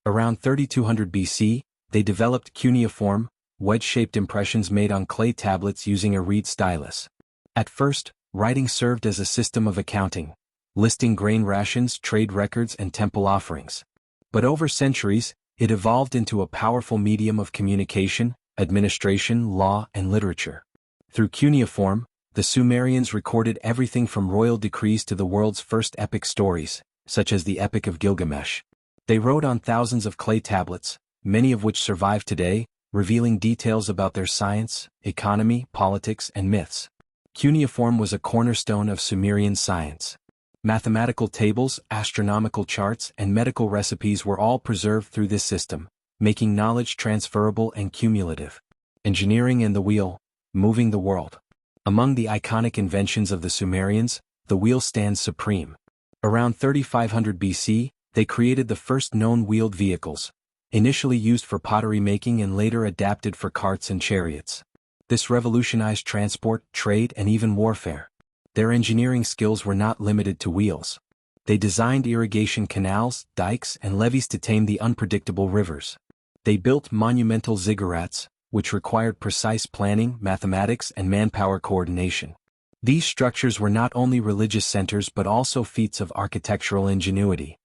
Speaker 1: Around 3200 BC, they developed cuneiform, wedge-shaped impressions made on clay tablets using a reed stylus. At first, writing served as a system of accounting, listing grain rations, trade records, and temple offerings. But over centuries, it evolved into a powerful medium of communication, administration, law, and literature. Through cuneiform, the Sumerians recorded everything from royal decrees to the world's first epic stories, such as the Epic of Gilgamesh. They wrote on thousands of clay tablets, many of which survive today, revealing details about their science, economy, politics, and myths. Cuneiform was a cornerstone of Sumerian science. Mathematical tables, astronomical charts, and medical recipes were all preserved through this system, making knowledge transferable and cumulative. Engineering and the wheel, moving the world. Among the iconic inventions of the Sumerians, the wheel stands supreme. Around 3500 BC, they created the first known wheeled vehicles, initially used for pottery making and later adapted for carts and chariots. This revolutionized transport, trade, and even warfare. Their engineering skills were not limited to wheels. They designed irrigation canals, dikes, and levees to tame the unpredictable rivers. They built monumental ziggurats, which required precise planning, mathematics, and manpower coordination. These structures were not only religious centers but also feats of architectural ingenuity.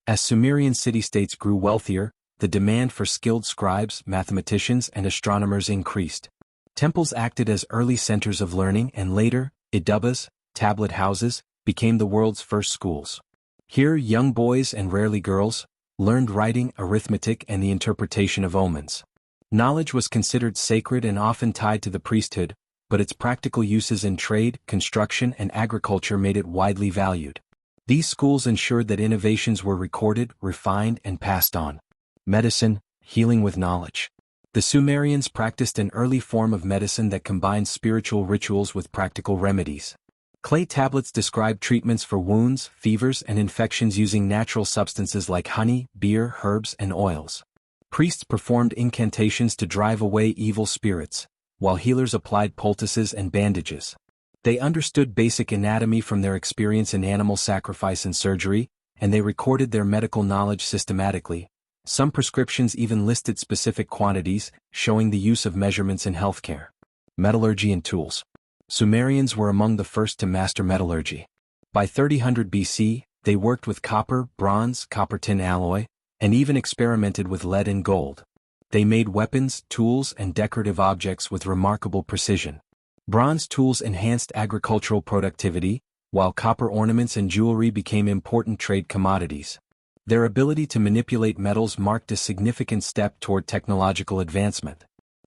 Speaker 1: As Sumerian city-states grew wealthier, the demand for skilled scribes, mathematicians, and astronomers increased. Temples acted as early centers of learning and later, idubas, tablet houses, became the world's first schools. Here young boys and rarely girls learned writing, arithmetic, and the interpretation of omens. Knowledge was considered sacred and often tied to the priesthood, but its practical uses in trade, construction, and agriculture made it widely valued. These schools ensured that innovations were recorded, refined, and passed on. Medicine, healing with knowledge. The Sumerians practiced an early form of medicine that combined spiritual rituals with practical remedies. Clay tablets describe treatments for wounds, fevers, and infections using natural substances like honey, beer, herbs, and oils. Priests performed incantations to drive away evil spirits, while healers applied poultices and bandages. They understood basic anatomy from their experience in animal sacrifice and surgery, and they recorded their medical knowledge systematically. Some prescriptions even listed specific quantities, showing the use of measurements in healthcare. Metallurgy and tools. Sumerians were among the first to master metallurgy. By 3000 BC, they worked with copper, bronze, copper-tin alloy, and even experimented with lead and gold. They made weapons, tools, and decorative objects with remarkable precision. Bronze tools enhanced agricultural productivity, while copper ornaments and jewelry became important trade commodities. Their ability to manipulate metals marked a significant step toward technological advancement.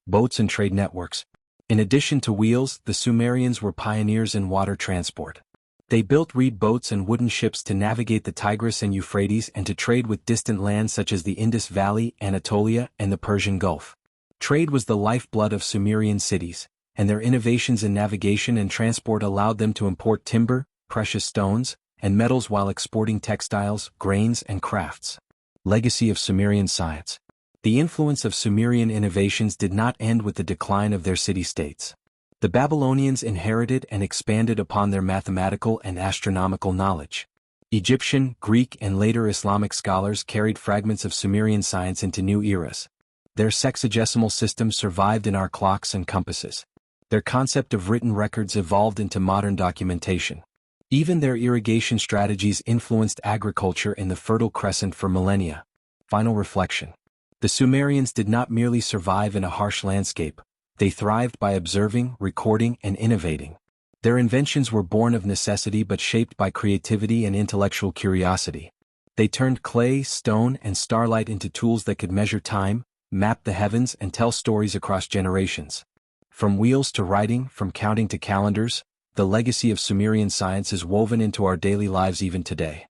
Speaker 1: Boats and trade networks. In addition to wheels, the Sumerians were pioneers in water transport. They built reed boats and wooden ships to navigate the Tigris and Euphrates and to trade with distant lands such as the Indus Valley, Anatolia, and the Persian Gulf. Trade was the lifeblood of Sumerian cities, and their innovations in navigation and transport allowed them to import timber, precious stones, and metals while exporting textiles, grains, and crafts. Legacy of Sumerian science. The influence of Sumerian innovations did not end with the decline of their city-states. The Babylonians inherited and expanded upon their mathematical and astronomical knowledge. Egyptian, Greek, and later Islamic scholars carried fragments of Sumerian science into new eras. Their sexagesimal system survived in our clocks and compasses. Their concept of written records evolved into modern documentation. Even their irrigation strategies influenced agriculture in the Fertile Crescent for millennia. Final reflection. The Sumerians did not merely survive in a harsh landscape. They thrived by observing, recording, and innovating. Their inventions were born of necessity but shaped by creativity and intellectual curiosity. They turned clay, stone, and starlight into tools that could measure time, map the heavens, and tell stories across generations. From wheels to writing, from counting to calendars, the legacy of Sumerian science is woven into our daily lives even today.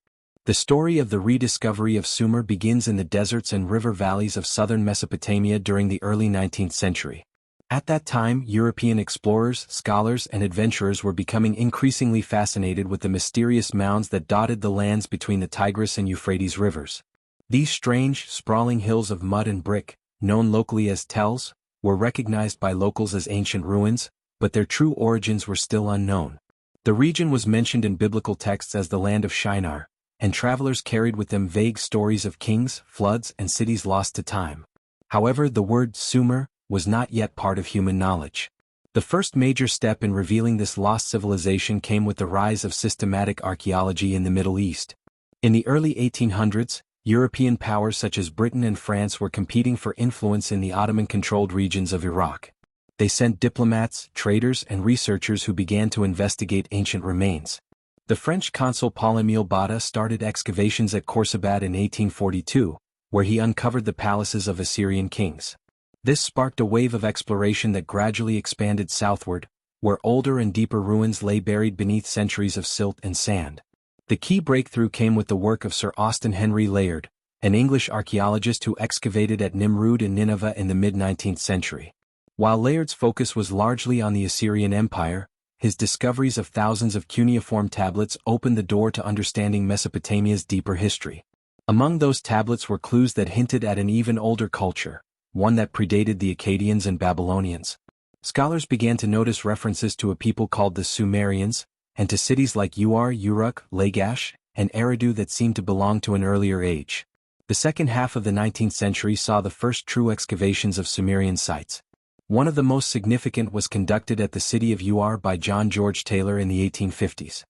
Speaker 1: The story of the rediscovery of Sumer begins in the deserts and river valleys of southern Mesopotamia during the early 19th century. At that time, European explorers, scholars, and adventurers were becoming increasingly fascinated with the mysterious mounds that dotted the lands between the Tigris and Euphrates rivers. These strange, sprawling hills of mud and brick, known locally as tells, were recognized by locals as ancient ruins, but their true origins were still unknown. The region was mentioned in biblical texts as the land of Shinar, and travelers carried with them vague stories of kings, floods, and cities lost to time. However, the word Sumer was not yet part of human knowledge. The The first major step in revealing this lost civilization came with the rise of systematic archaeology in the Middle East. In the early 1800s, European powers such as Britain and France were competing for influence in the Ottoman-controlled regions of Iraq. They sent diplomats, traders, and researchers who began to investigate ancient remains. The French consul Paul-Émile Botta started excavations at Khorsabad in 1842, where he uncovered the palaces of Assyrian kings. This sparked a wave of exploration that gradually expanded southward, where older and deeper ruins lay buried beneath centuries of silt and sand. The key breakthrough came with the work of Sir Austen Henry Layard, an English archaeologist who excavated at Nimrud in Nineveh in the mid-19th century. While Layard's focus was largely on the Assyrian Empire, his discoveries of thousands of cuneiform tablets opened the door to understanding Mesopotamia's deeper history. Among those tablets were clues that hinted at an even older culture, one that predated the Akkadians and Babylonians. Scholars began to notice references to a people called the Sumerians, and to cities like Uruk, Lagash, and Eridu that seemed to belong to an earlier age. The second half of the 19th century saw the first true excavations of Sumerian sites. One of the most significant was conducted at the city of Uruk by John George Taylor in the 1850s.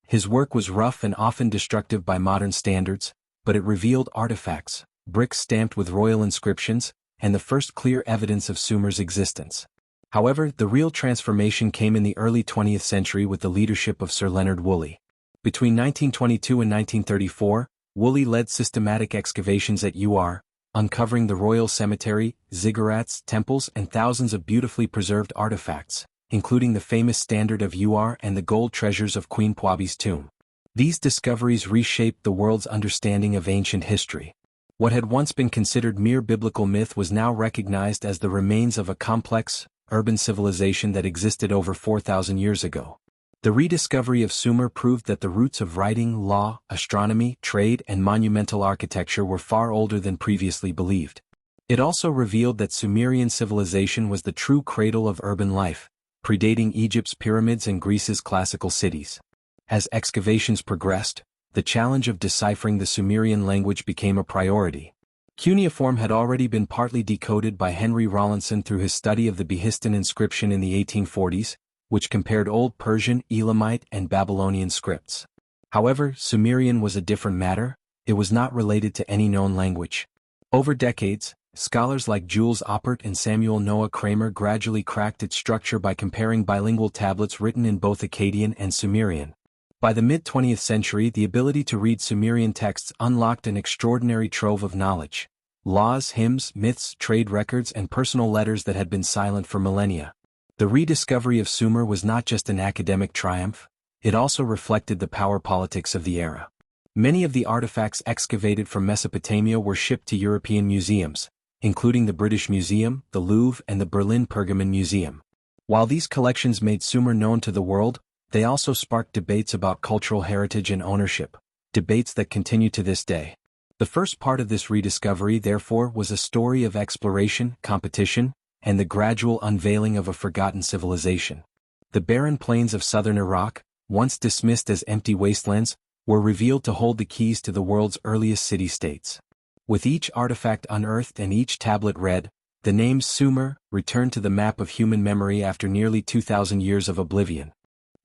Speaker 1: His work was rough and often destructive by modern standards, but it revealed artifacts, bricks stamped with royal inscriptions, and the first clear evidence of Sumer's existence. However, the real transformation came in the early 20th century with the leadership of Sir Leonard Woolley. Between 1922 and 1934, Woolley led systematic excavations at Uruk, uncovering the royal cemetery, ziggurats, temples, and thousands of beautifully preserved artifacts, including the famous Standard of Uruk and the gold treasures of Queen Pwabi's tomb. These discoveries reshaped the world's understanding of ancient history. What had once been considered mere biblical myth was now recognized as the remains of a complex, urban civilization that existed over 4,000 years ago. The rediscovery of Sumer proved that the roots of writing, law, astronomy, trade, and monumental architecture were far older than previously believed. It also revealed that Sumerian civilization was the true cradle of urban life, predating Egypt's pyramids and Greece's classical cities. As excavations progressed, the challenge of deciphering the Sumerian language became a priority. Cuneiform had already been partly decoded by Henry Rawlinson through his study of the Behistun inscription in the 1840s, which compared Old Persian, Elamite, and Babylonian scripts. However, Sumerian was a different matter. It was not related to any known language. Over decades, scholars like Jules Oppert and Samuel Noah Kramer gradually cracked its structure by comparing bilingual tablets written in both Akkadian and Sumerian. By the mid-20th century, the ability to read Sumerian texts unlocked an extraordinary trove of knowledge. Laws, hymns, myths, trade records, and personal letters that had been silent for millennia. The rediscovery of Sumer was not just an academic triumph, it also reflected the power politics of the era. Many of the artifacts excavated from Mesopotamia were shipped to European museums, including the British Museum, the Louvre, and the Berlin Pergamon Museum. While these collections made Sumer known to the world, they also sparked debates about cultural heritage and ownership, debates that continue to this day. The first part of this rediscovery, therefore, was a story of exploration, competition, and the gradual unveiling of a forgotten civilization. The barren plains of southern Iraq, once dismissed as empty wastelands, were revealed to hold the keys to the world's earliest city-states. With each artifact unearthed and each tablet read, the name Sumer returned to the map of human memory after nearly 2,000 years of oblivion.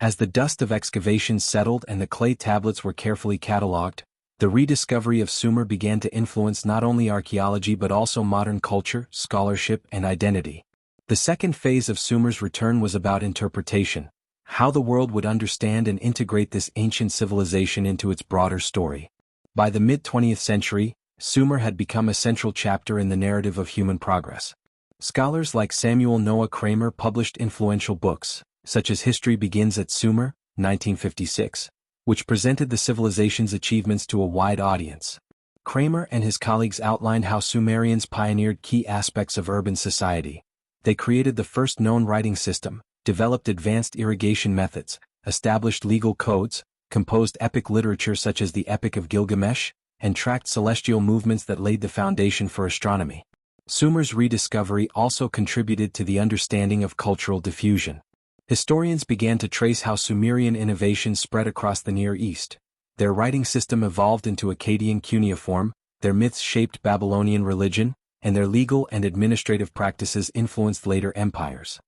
Speaker 1: As the dust of excavations settled and the clay tablets were carefully catalogued, the rediscovery of Sumer began to influence not only archaeology but also modern culture, scholarship, and identity. The second phase of Sumer's return was about interpretation, how the world would understand and integrate this ancient civilization into its broader story. By the mid-20th century, Sumer had become a central chapter in the narrative of human progress. Scholars like Samuel Noah Kramer published influential books, such as History Begins at Sumer, 1956, which presented the civilization's achievements to a wide audience. Kramer and his colleagues outlined how Sumerians pioneered key aspects of urban society. They created the first known writing system, developed advanced irrigation methods, established legal codes, composed epic literature such as the Epic of Gilgamesh, and tracked celestial movements that laid the foundation for astronomy. Sumer's rediscovery also contributed to the understanding of cultural diffusion. Historians began to trace how Sumerian innovations spread across the Near East. Their writing system evolved into Akkadian cuneiform, their myths shaped Babylonian religion, and their legal and administrative practices influenced later empires.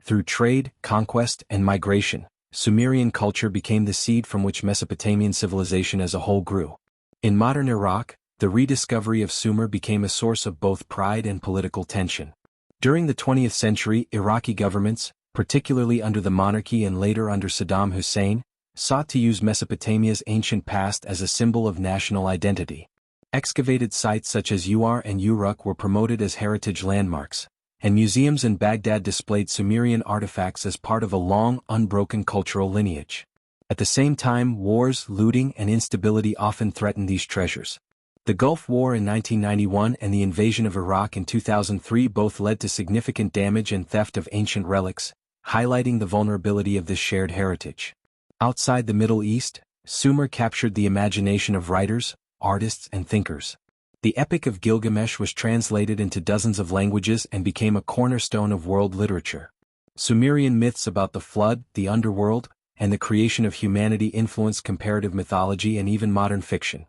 Speaker 1: Through trade, conquest, and migration, Sumerian culture became the seed from which Mesopotamian civilization as a whole grew. In modern Iraq, the rediscovery of Sumer became a source of both pride and political tension. During the 20th century, Iraqi governments, particularly under the monarchy and later under Saddam Hussein, sought to use Mesopotamia's ancient past as a symbol of national identity. Excavated sites such as and Uruk were promoted as heritage landmarks, and museums in Baghdad displayed Sumerian artifacts as part of a long, unbroken cultural lineage. At the same time, wars, looting, and instability often threatened these treasures. The Gulf War in 1991 and the invasion of Iraq in 2003 both led to significant damage and theft of ancient relics, highlighting the vulnerability of this shared heritage. Outside the Middle East, Sumer captured the imagination of writers, artists, and thinkers. The Epic of Gilgamesh was translated into dozens of languages and became a cornerstone of world literature. Sumerian myths about the flood, the underworld, and the creation of humanity influenced comparative mythology and even modern fiction.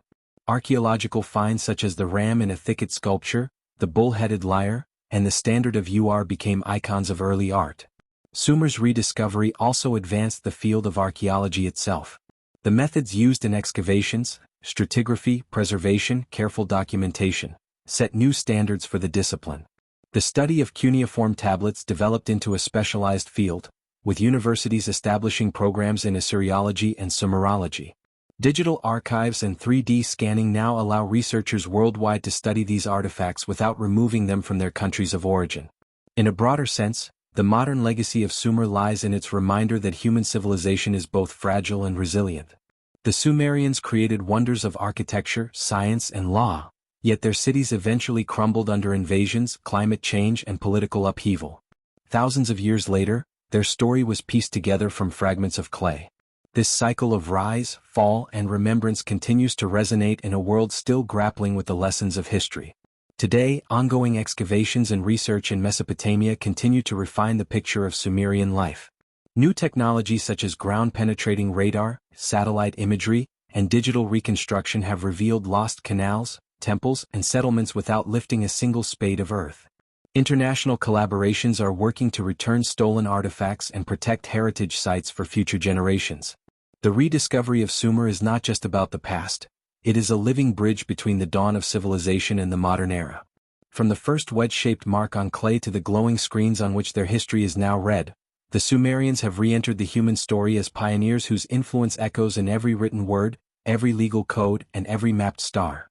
Speaker 1: Archaeological finds such as the ram in a thicket sculpture, the bull-headed lyre, and the standard of became icons of early art. Sumer's rediscovery also advanced the field of archaeology itself. The methods used in excavations, stratigraphy, preservation, careful documentation, set new standards for the discipline. The study of cuneiform tablets developed into a specialized field, with universities establishing programs in Assyriology and Sumerology. Digital archives and 3D scanning now allow researchers worldwide to study these artifacts without removing them from their countries of origin. In a broader sense, the modern legacy of Sumer lies in its reminder that human civilization is both fragile and resilient. The Sumerians created wonders of architecture, science, and law, yet their cities eventually crumbled under invasions, climate change, and political upheaval. Thousands of years later, their story was pieced together from fragments of clay. This cycle of rise, fall, and remembrance continues to resonate in a world still grappling with the lessons of history. Today, ongoing excavations and research in Mesopotamia continue to refine the picture of Sumerian life. New technologies such as ground-penetrating radar, satellite imagery, and digital reconstruction have revealed lost canals, temples, and settlements without lifting a single spade of earth. International collaborations are working to return stolen artifacts and protect heritage sites for future generations. The rediscovery of Sumer is not just about the past, it is a living bridge between the dawn of civilization and the modern era. From the first wedge-shaped mark on clay to the glowing screens on which their history is now read, the Sumerians have re-entered the human story as pioneers whose influence echoes in every written word, every legal code, and every mapped star.